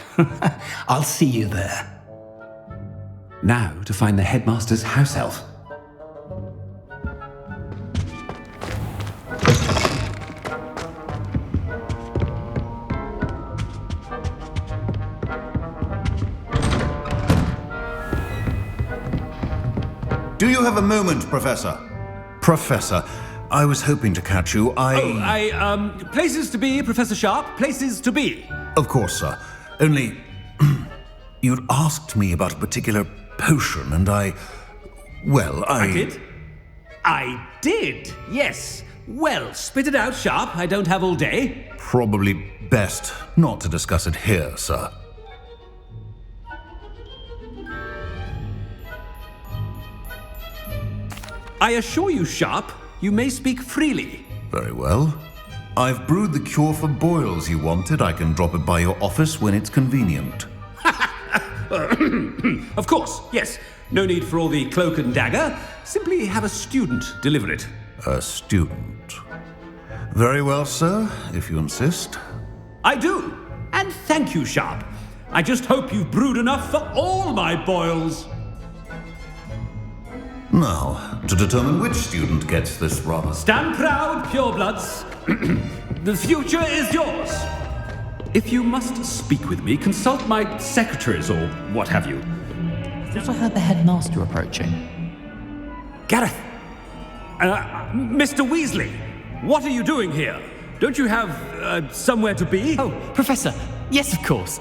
S9: I'll see you there.
S10: Now to find the headmaster's house elf.
S8: Do you have a moment, Professor? Professor, I was hoping to catch you.
S10: Places to be, Professor Sharp. Places to be.
S8: Of course, sir. Only, you'd asked me about a particular potion, and I
S10: did? I did, yes. Well, spit it out, Sharp. I don't have all day.
S8: Probably best not to discuss it here, sir.
S10: I assure you, Sharp, you may speak freely.
S8: Very well. I've brewed the cure for boils you wanted. I can drop it by your office when it's convenient.
S10: Of course, yes. No need for all the cloak and dagger. Simply have a student deliver it.
S8: A student? Very well, sir, if you insist.
S10: I do. And thank you, Sharp. I just hope you've brewed enough for all my boils.
S8: Now, to determine which student gets this rather...
S10: Stand proud, purebloods. The future is yours. If you must speak with me, consult my secretaries or what have you.
S16: I thought I heard the headmaster approaching.
S10: Gareth! Mr. Weasley, what are you doing here? Don't you have somewhere to be?
S16: Oh, Professor, yes, of course.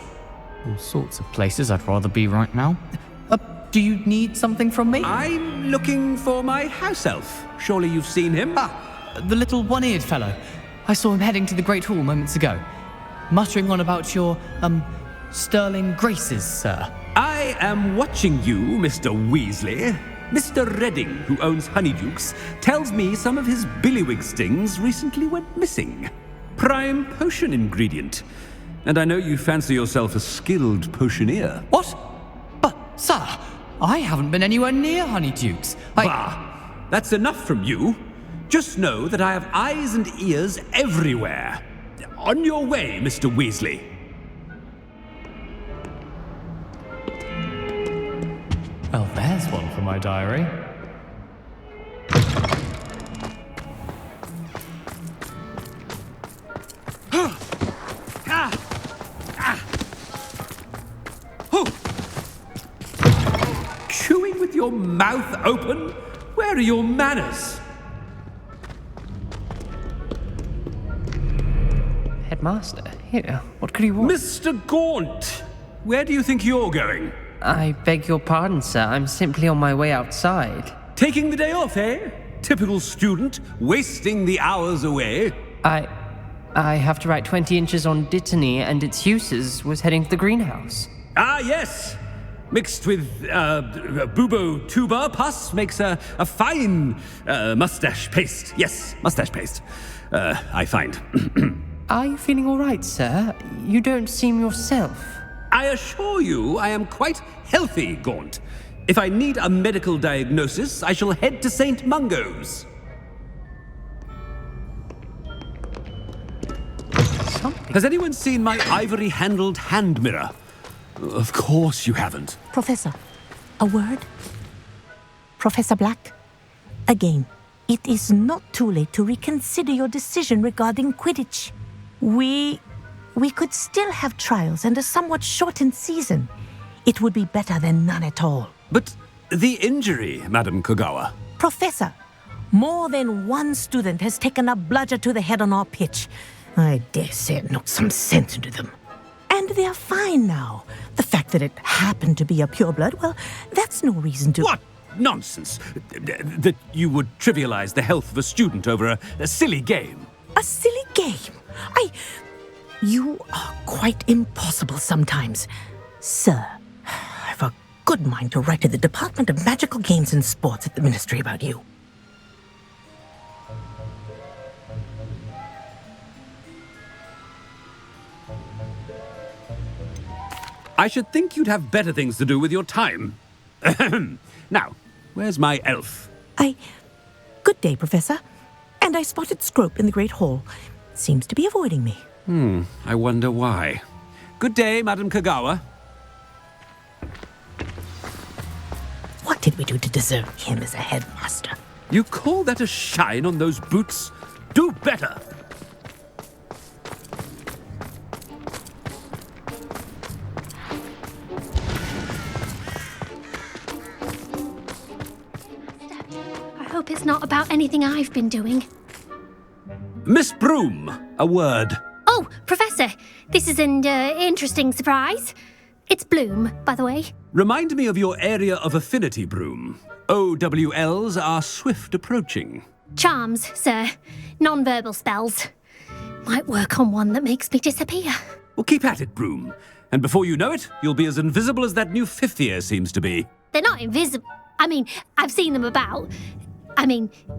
S16: All sorts of places I'd rather be right now. Do you need something from me?
S10: I'm looking for my house elf. Surely you've seen him?
S16: The little one-eared fellow. I saw him heading to the Great Hall moments ago, muttering on about your, sterling graces, sir.
S10: I am watching you, Mr. Weasley. Mr. Redding, who owns Honeydukes, tells me some of his billywig stings recently went missing. Prime potion ingredient. And I know you fancy yourself a skilled potioneer.
S16: What? But, sir, I haven't been anywhere near Honeydukes.
S10: Bah, that's enough from you. Just know that I have eyes and ears everywhere. On your way, Mr. Weasley.
S16: Well, there's one for my diary.
S10: Chewing with your mouth open? Where are your manners?
S13: Headmaster, here, what could you want?
S10: Mr. Gaunt, where do you think you're going?
S13: I beg your pardon, sir. I'm simply on my way outside.
S10: Taking the day off, eh? Typical student, wasting the hours away.
S13: I have to write 20 inches on Dittany and its uses. Was heading to the greenhouse.
S10: Ah, yes. Mixed with bubo tuber pus makes a fine mustache paste. Yes, mustache paste. I find.
S13: Are you feeling all right, sir? You don't seem yourself.
S10: I assure you I am quite healthy, Gaunt. If I need a medical diagnosis, I shall head to St. Mungo's. Has anyone seen my ivory-handled hand mirror? Of course you haven't.
S17: Professor, a word? Professor Black, again, it is not too late to reconsider your decision regarding Quidditch. We could still have trials and a somewhat shortened season. It would be better than none at all.
S10: But the injury, Madam Kagawa.
S17: Professor, more than one student has taken a bludger to the head on our pitch. I dare say it knocked some sense into them. And they're fine now. The fact that it happened to be a pureblood, well, that's no reason to...
S10: What nonsense! That you would trivialize the health of a student over a silly game.
S17: A silly game? You are quite impossible sometimes. Sir, I've a good mind to write to the Department of Magical Games and Sports at the Ministry about you.
S10: I should think you'd have better things to do with your time. Now, where's my elf?
S17: Good day, Professor. And I spotted Scrope in the Great Hall. Seems to be avoiding me.
S10: I wonder why. Good day, Madam Kagawa.
S17: What did we do to deserve him as a headmaster?
S10: You call that a shine on those boots? Do better!
S12: I hope it's not about anything I've been doing.
S10: Miss Broom, a word.
S18: Oh, Professor, this is an interesting surprise. It's Bloom, by the way.
S10: Remind me of your area of affinity, Broom. OWLs are swift approaching.
S18: Charms, sir. Non-verbal spells. Might work on one that makes me disappear.
S10: Well, keep at it, Broom. And before you know it, you'll be as invisible as that new fifth year seems to be.
S18: They're not invisible. I mean, I've seen them about.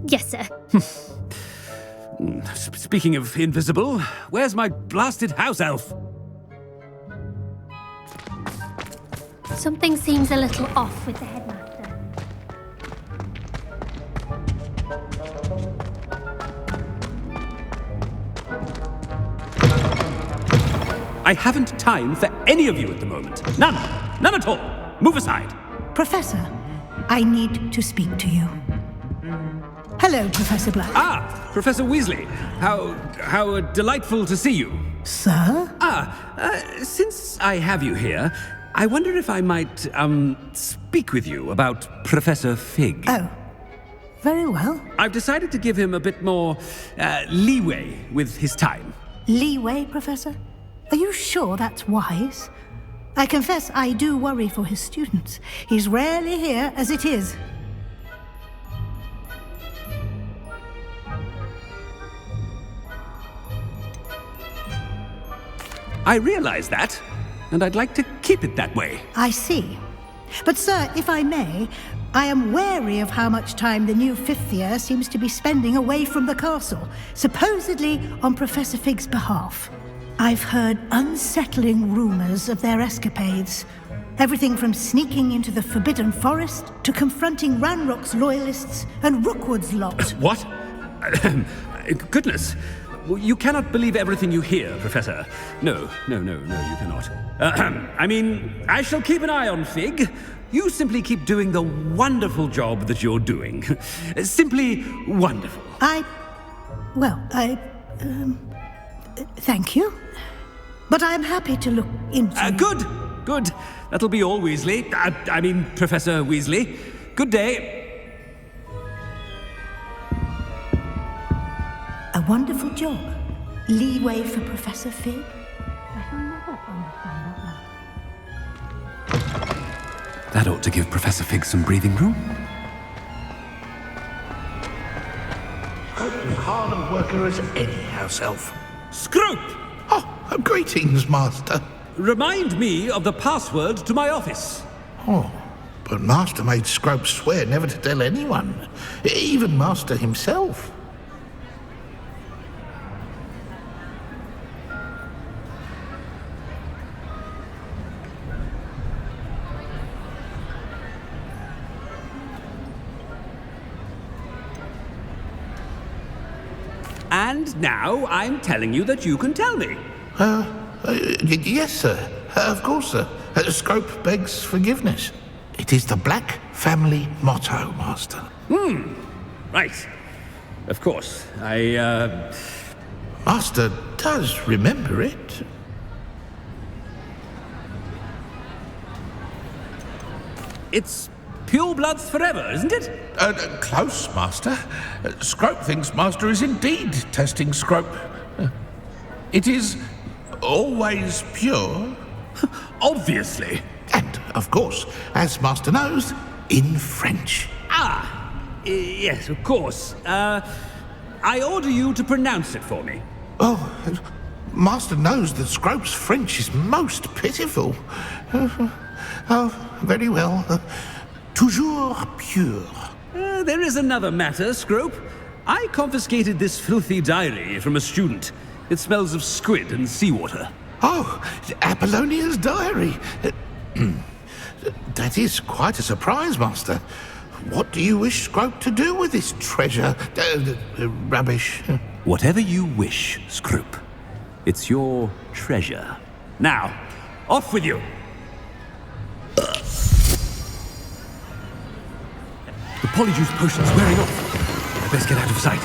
S18: Yes, sir.
S10: Speaking of invisible, where's my blasted house elf?
S18: Something seems a little off with the headmaster.
S10: I haven't time for any of you at the moment. None. None at all. Move aside.
S19: Professor, I need to speak to you. Hello, Professor Black.
S10: Ah, Professor Weasley. How delightful to see you.
S19: Sir?
S10: Since I have you here, I wonder if I might, speak with you about Professor Fig.
S19: Oh, very well.
S10: I've decided to give him a bit more, leeway with his time.
S19: Leeway, Professor? Are you sure that's wise? I confess I do worry for his students. He's rarely here as it is.
S10: I realize that, and I'd like to keep it that way.
S19: I see. But, sir, if I may, I am wary of how much time the new fifth year seems to be spending away from the castle, supposedly on Professor Fig's behalf. I've heard unsettling rumors of their escapades. Everything from sneaking into the Forbidden Forest to confronting Ranrock's loyalists and Rookwood's lot.
S10: What? Goodness. You cannot believe everything you hear, Professor. No, you cannot. I shall keep an eye on Fig. You simply keep doing the wonderful job that you're doing. Simply wonderful.
S19: Thank you. But I'm happy to look into
S10: Good. That'll be all, Weasley. Professor Weasley. Good day.
S19: A wonderful job. Leeway for Professor Fig. I shall never understand that.
S10: That ought to give Professor Fig some breathing room.
S20: As hard a worker as any house elf.
S10: Scrope!
S20: Oh, greetings, Master.
S10: Remind me of the password to my office.
S20: Oh, but Master made Scrope swear never to tell anyone, even Master himself.
S10: And now I'm telling you that you can tell me.
S20: Yes, sir. Of course, sir. Scrope begs forgiveness. It is the Black family motto, Master.
S10: Right. Of course.
S20: Master does remember it.
S10: It's pure bloods forever, isn't it?
S20: Close, Master. Scrope thinks Master is indeed testing Scrope. It is always pure.
S10: Obviously.
S20: And, of course, as Master knows, in French.
S10: Yes, of course. I order you to pronounce it for me.
S20: Oh, Master knows that Scrope's French is most pitiful. Oh, very well. Toujours pure.
S10: There is another matter, Scrope. I confiscated this filthy diary from a student. It smells of squid and seawater.
S20: Oh, Apollonia's diary. That is quite a surprise, Master. What do you wish Scrope to do with this treasure? Rubbish.
S10: Whatever you wish, Scrope. It's your treasure. Now, off with you! The polyjuice potion's wearing off. I best get out of sight.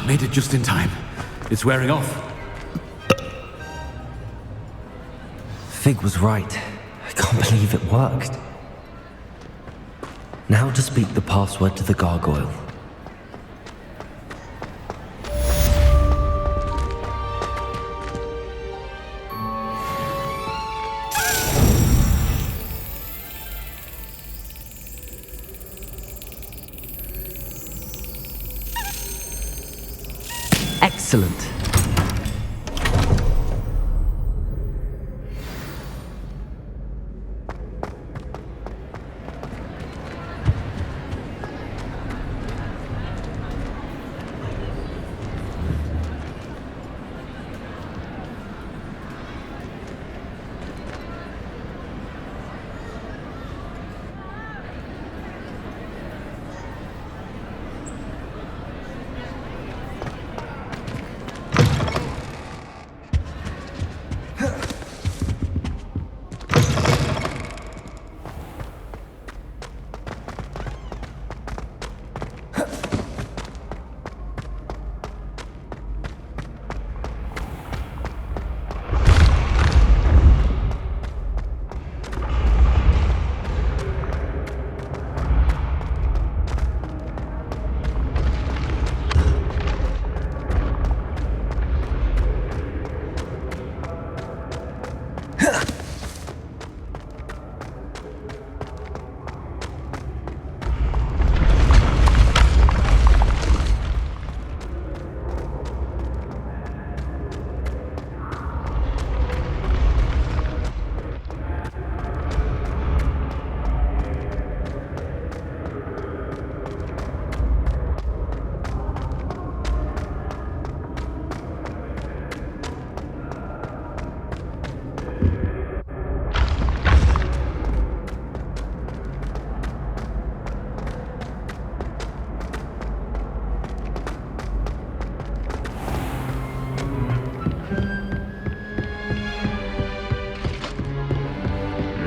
S10: Made it just in time. It's wearing off.
S1: Fig was right. I can't believe it worked. Now to speak the password to the gargoyle. Excellent.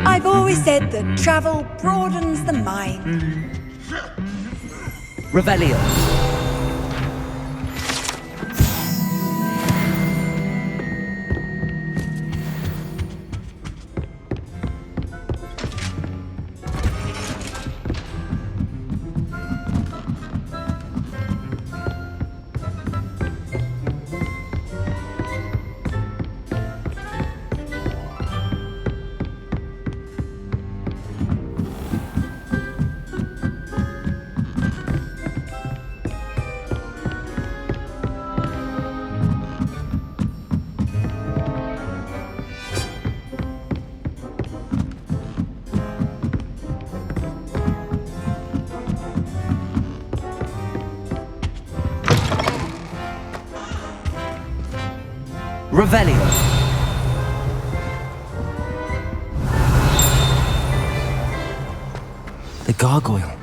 S7: I've always said that travel broadens the mind.
S1: Revelio. Revelio. The gargoyle.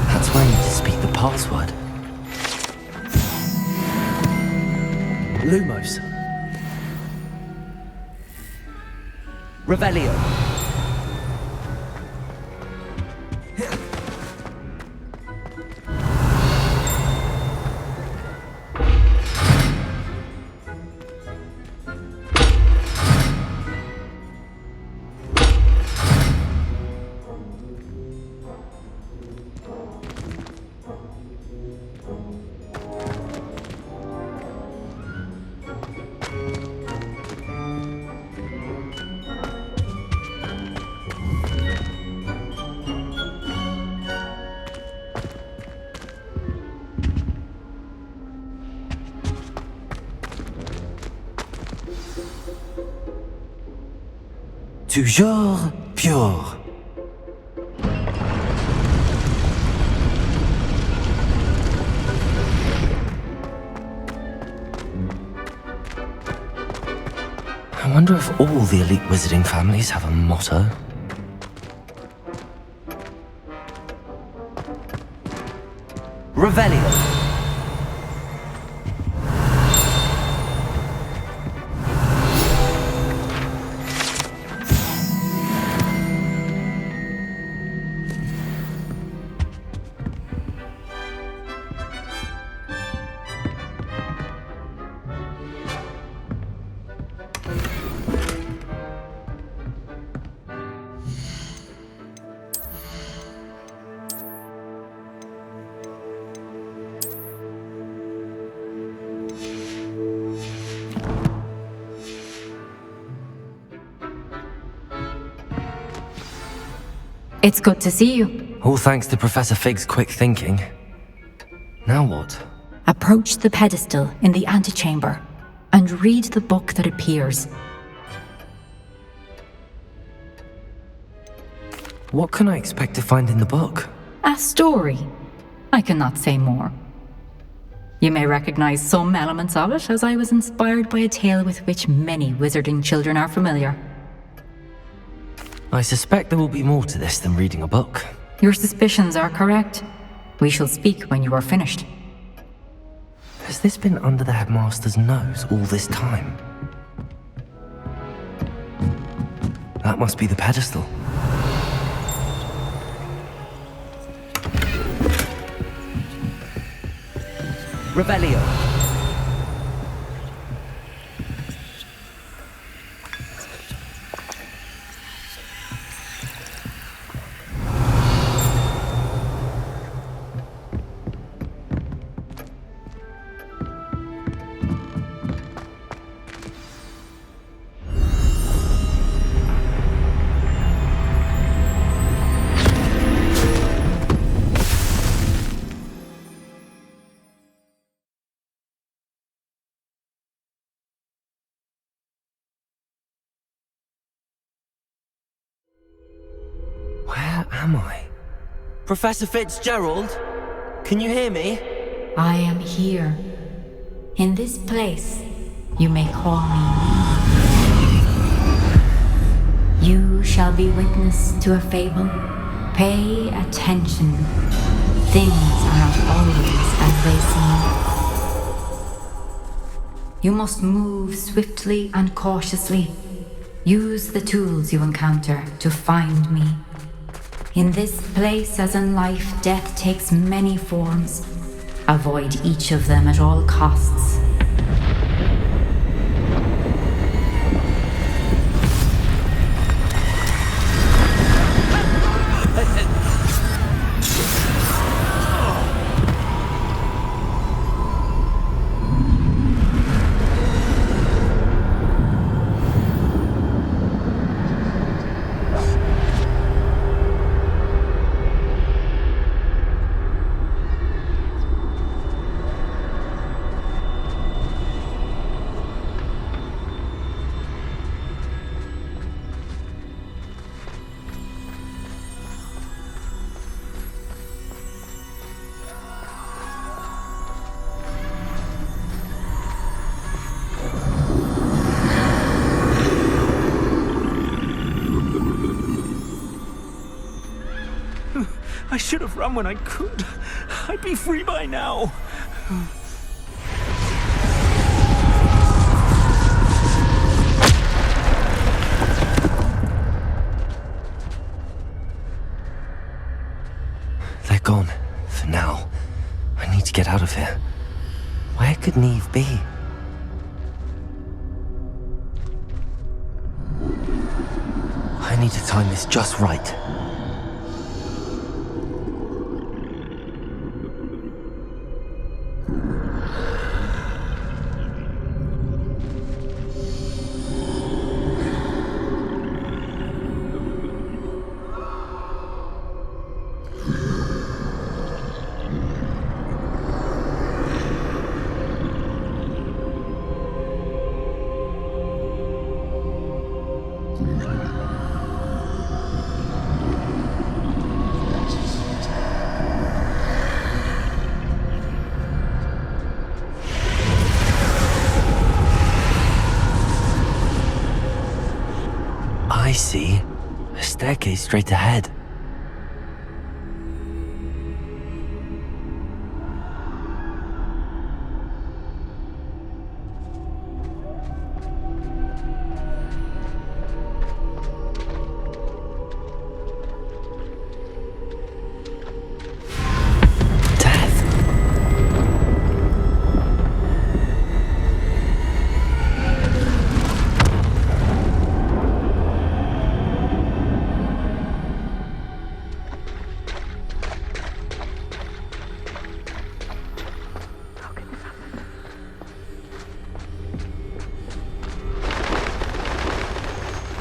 S1: That's where I need to speak the password. Lumos. Revelio. toujours pure. I wonder if all the elite wizarding families have a motto. Revelio.
S15: It's good to see you.
S1: All thanks to Professor Fig's quick thinking. Now what?
S15: Approach the pedestal in the antechamber and read the book that appears.
S1: What can I expect to find in the book?
S15: A story. I cannot say more. You may recognize some elements of it, as I was inspired by a tale with which many wizarding children are familiar.
S1: I suspect there will be more to this than reading a book.
S15: Your suspicions are correct. We shall speak when you are finished.
S1: Has this been under the headmaster's nose all this time? That must be the pedestal. Revelio. Where am I? Professor Fitzgerald? Can you hear me?
S15: I am here. In this place, you may call me. You shall be witness to a fable. Pay attention. Things are not always as they seem. You must move swiftly and cautiously. Use the tools you encounter to find me. In this place, as in life, death takes many forms. Avoid each of them at all costs.
S10: I should have run when I could. I'd be free by now.
S1: They're gone. For now. I need to get out of here. Where could Neve be? I need to time this just right. staircase straight ahead.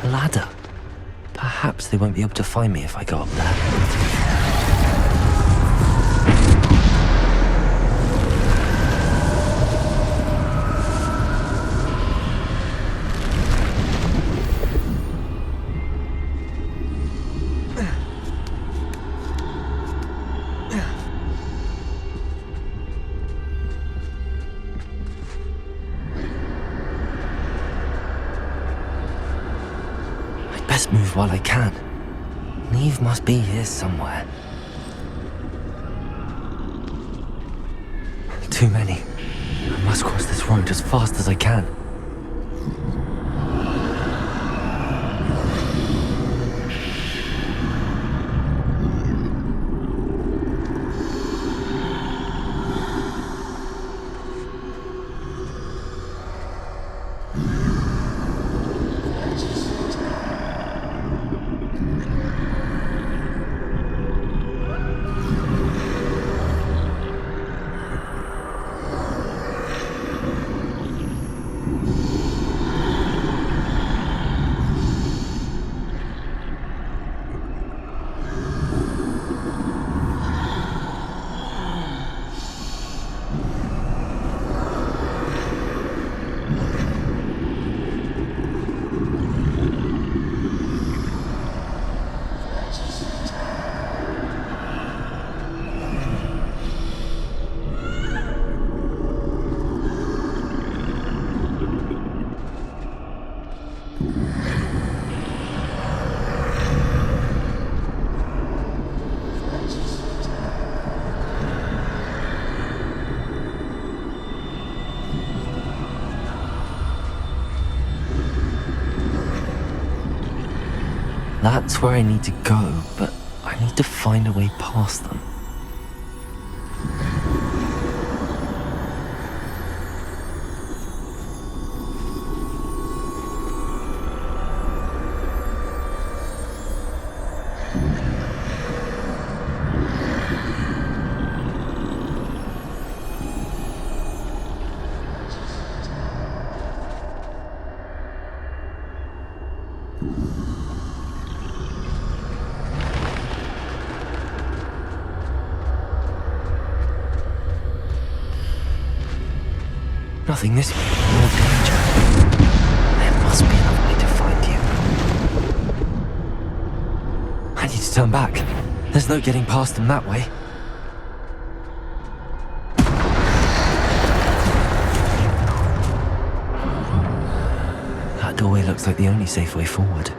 S1: A ladder. Perhaps they won't be able to find me if I go up there. Best move while I can. Neve must be here somewhere. Too many. I must cross this road as fast as I can. That's where I need to go, but I need to find a way past them. Nothing this way, more danger. There must be another way to find you. I need to turn back. There's no getting past them that way. That doorway looks like the only safe way forward.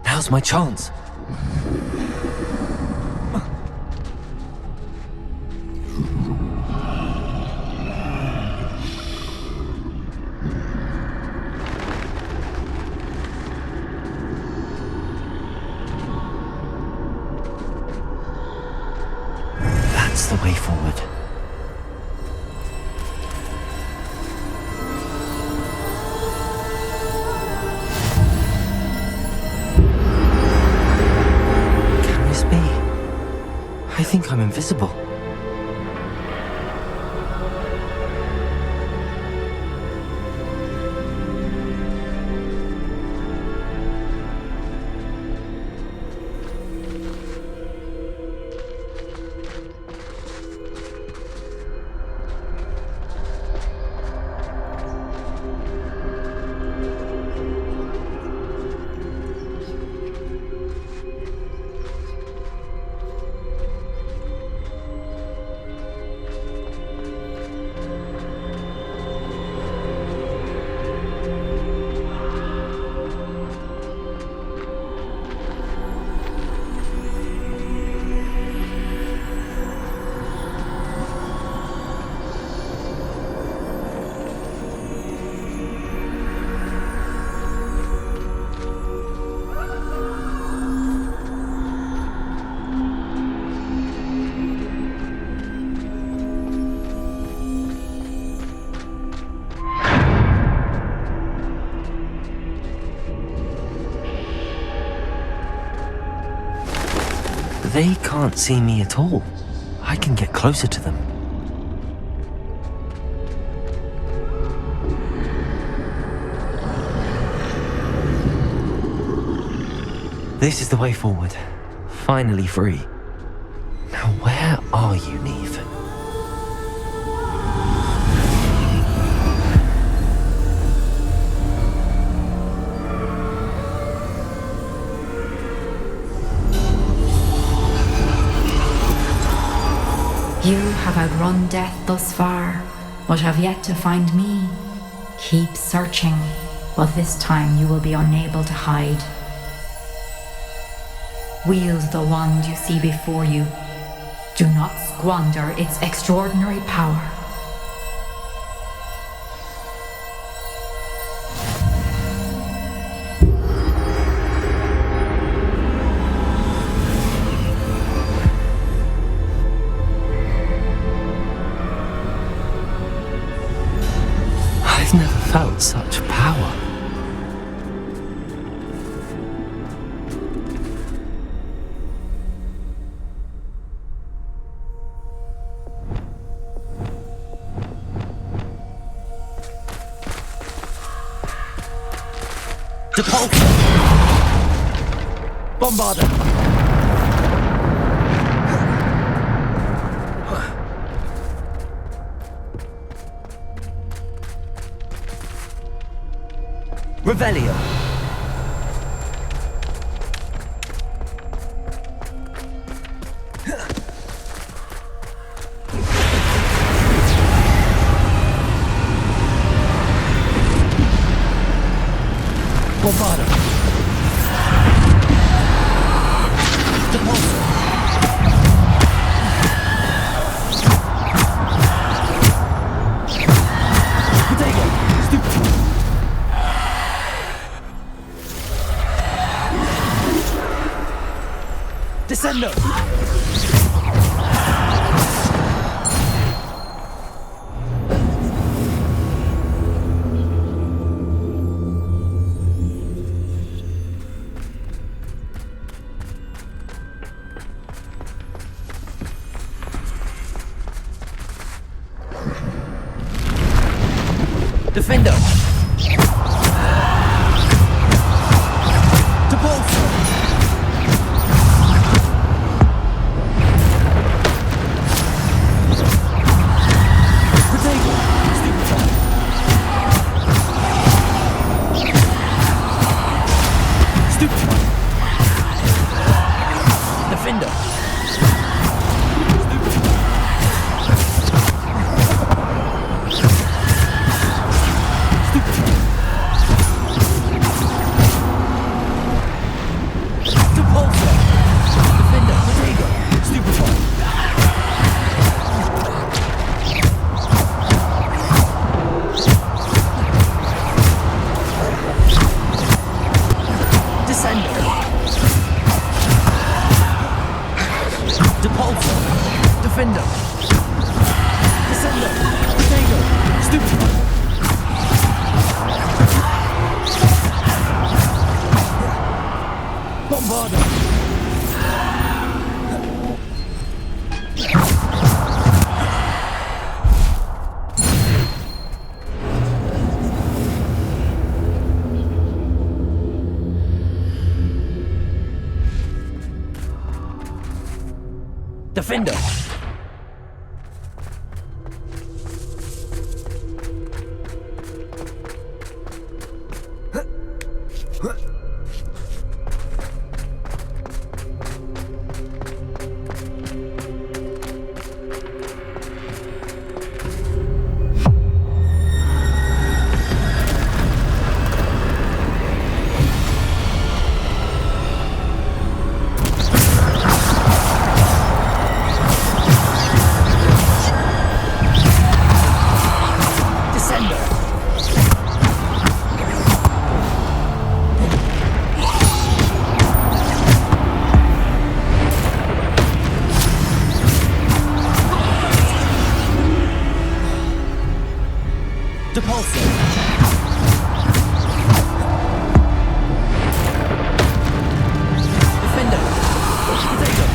S1: Now's my chance. That's the way forward. They can't see me at all. I can get closer to them. This is the way forward. Finally free. Now where are you, Neve?
S15: You have outrun death thus far, but have yet to find me. Keep searching, but this time you will be unable to hide. Wield the wand you see before you. Do not squander its extraordinary power.
S1: I've never felt such power.
S13: Depulsor! Bombarder! Revelio! Bombarder! Depulsor! Potato! Stupid! Descendo! Defender! Depulsor! Potato! Stupid! Stupid! Defender! Defender! Descender! Potato! Stupid! Bombarder! Defender! Defender! Potato!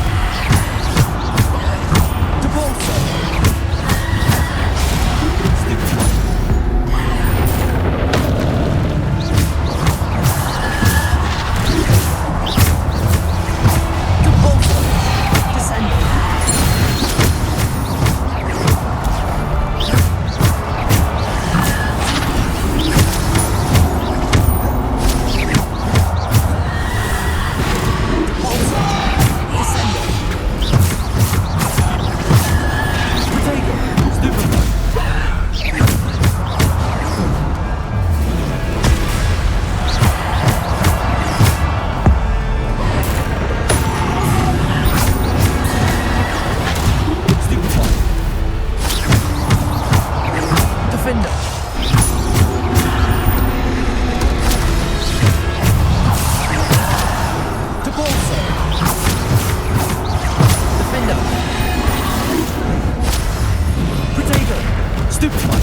S13: Defender. To Bolsa. Defender. Protego. Stupefy.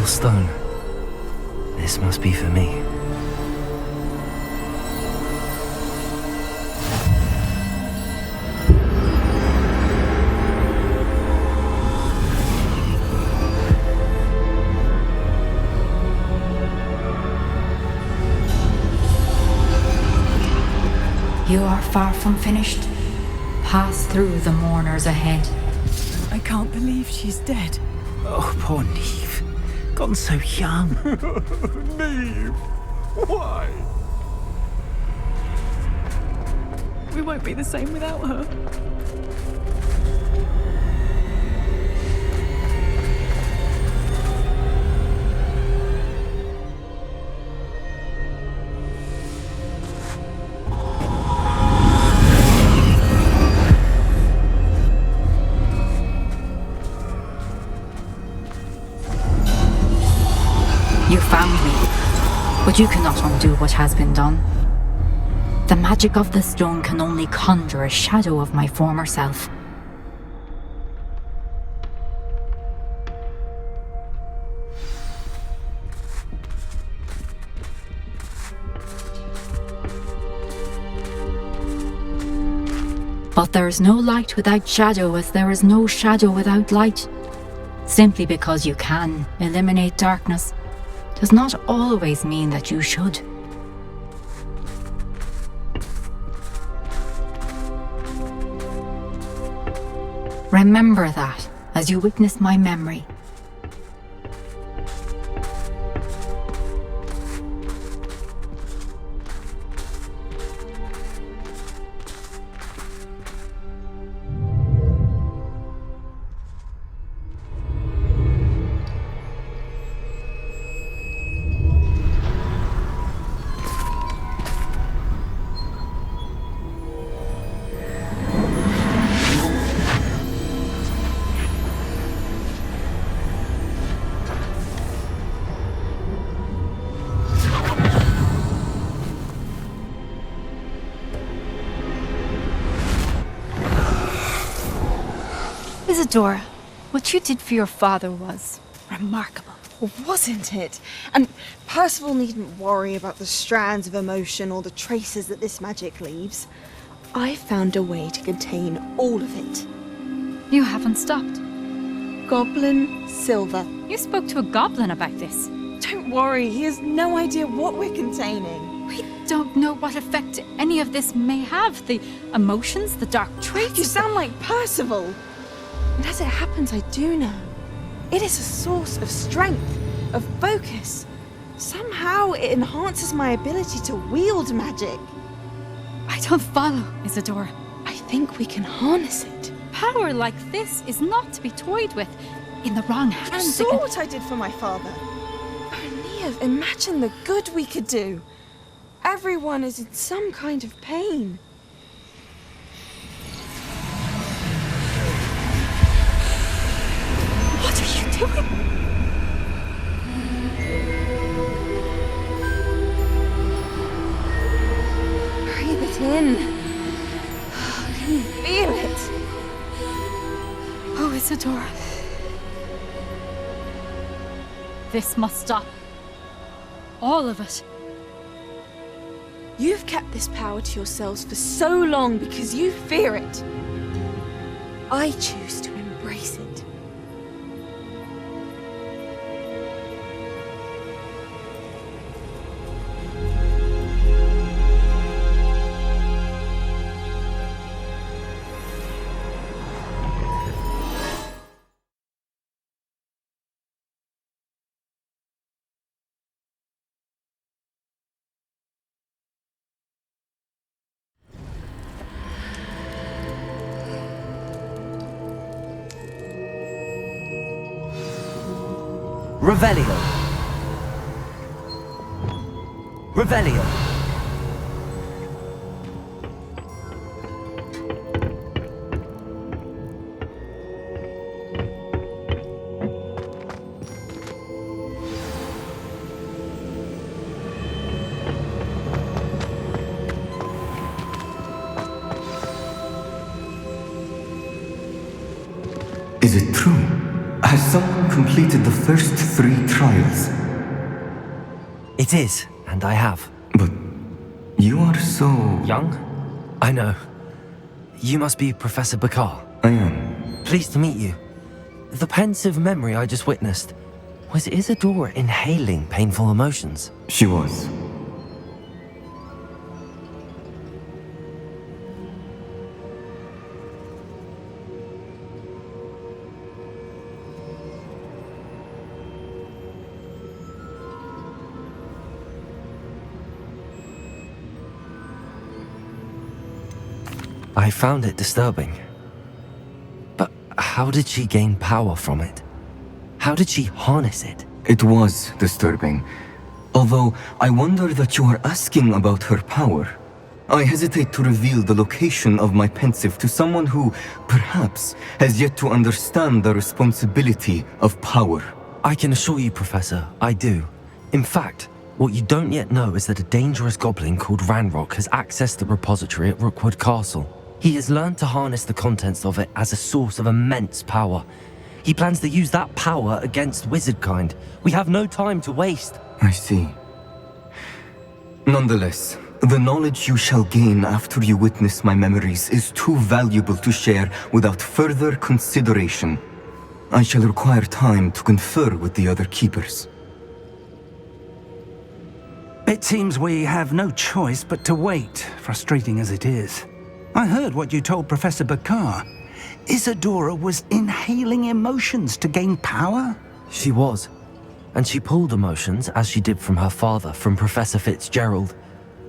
S1: Stone. This must be for me.
S15: You are far from finished. Pass through the mourners ahead.
S7: I can't believe she's dead.
S9: Oh, poor Neve. Gone so young.
S11: Neve! Why?
S7: We won't be the same without her.
S15: You found me, but you cannot undo what has been done. The magic of the stone can only conjure a shadow of my former self. But there is no light without shadow, as there is no shadow without light. Simply because you can eliminate darkness does not always mean that you should. Remember that as you witness my memory.
S21: Isadora, what you did for your father was remarkable.
S22: Wasn't it? And Percival needn't worry about the strands of emotion or the traces that this magic leaves. I found a way to contain all of it.
S21: You haven't stopped.
S22: Goblin Silver.
S21: You spoke to a goblin about this.
S22: Don't worry, he has no idea what we're containing.
S21: We don't know what effect any of this may have. The emotions, the dark traits.
S22: You sound like Percival. And as it happens, I do know. It is a source of strength, of focus. Somehow it enhances my ability to wield magic.
S21: I don't follow, Isadora.
S22: I think we can harness it.
S21: Power like this is not to be toyed with. In the wrong hands.
S22: You saw what I did for my father. Oh, Neve, imagine the good we could do. Everyone is in some kind of pain.
S21: What are you doing?
S22: Breathe it in. Can you feel it?
S21: Oh, Isadora. This must stop. All of it.
S22: You've kept this power to yourselves for so long because you fear it. I choose to embrace it.
S1: Revelio. Revelio.
S23: Is it true? Has someone completed the first 3 trials?
S1: It is, and I have.
S23: But you are so...
S1: young? I know. You must be Professor Bakar.
S23: I am.
S1: Pleased to meet you. The pensive memory I just witnessed, was Isadora inhaling painful emotions?
S23: She was.
S1: I found it disturbing. But how did she gain power from it? How did she harness it?
S23: It was disturbing. Although I wonder that you are asking about her power. I hesitate to reveal the location of my pensive to someone who, perhaps, has yet to understand the responsibility of power.
S1: I can assure you, Professor, I do. In fact, what you don't yet know is that a dangerous goblin called Ranrock has accessed the repository at Rookwood Castle. He has learned to harness the contents of it as a source of immense power. He plans to use that power against wizardkind. We have no time to waste.
S23: I see. Nonetheless, the knowledge you shall gain after you witness my memories is too valuable to share without further consideration. I shall require time to confer with the other keepers.
S9: It seems we have no choice but to wait, frustrating as it is. I heard what you told Professor Bakar. Isadora was inhaling emotions to gain power?
S1: She was. And she pulled emotions, as she did from her father, from Professor Fitzgerald,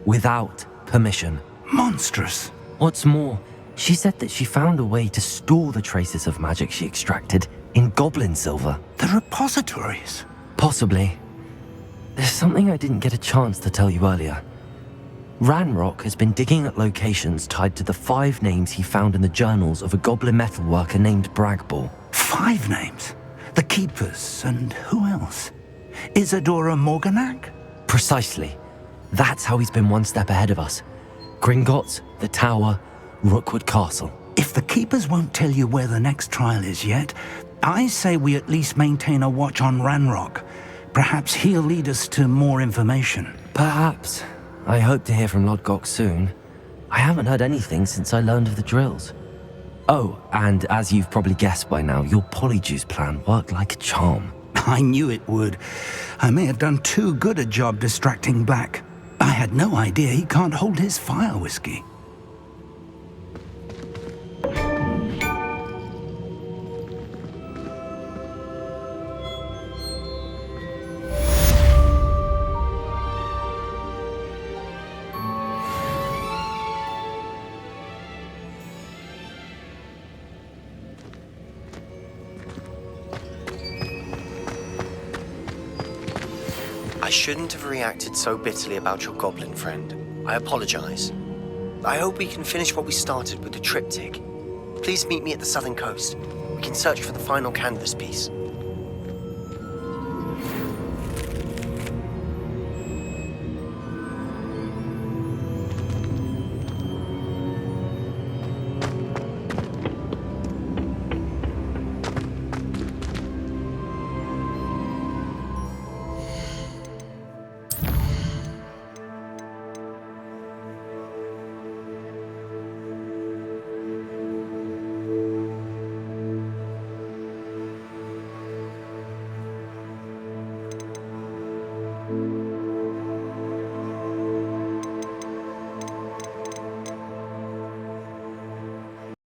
S1: without permission.
S9: Monstrous.
S1: What's more, she said that she found a way to store the traces of magic she extracted in goblin silver.
S9: The repositories?
S1: Possibly. There's something I didn't get a chance to tell you earlier. Ranrock has been digging at locations tied to the 5 names he found in the journals of a goblin metalworker named Bragball.
S9: 5 names? The Keepers, and who else? Isadora Morganac?
S1: Precisely. That's how he's been one step ahead of us. Gringotts, the Tower, Rookwood Castle.
S9: If the Keepers won't tell you where the next trial is yet, I say we at least maintain a watch on Ranrock. Perhaps he'll lead us to more information.
S1: Perhaps. I hope to hear from Lodgok soon. I haven't heard anything since I learned of the drills. Oh, and as you've probably guessed by now, your Polyjuice plan worked like a charm.
S9: I knew it would. I may have done too good a job distracting Black. I had no idea he can't hold his fire whiskey.
S3: I shouldn't have reacted so bitterly about your goblin friend. I apologize. I hope we can finish what we started with the triptych. Please meet me at the southern coast. We can search for the final canvas piece.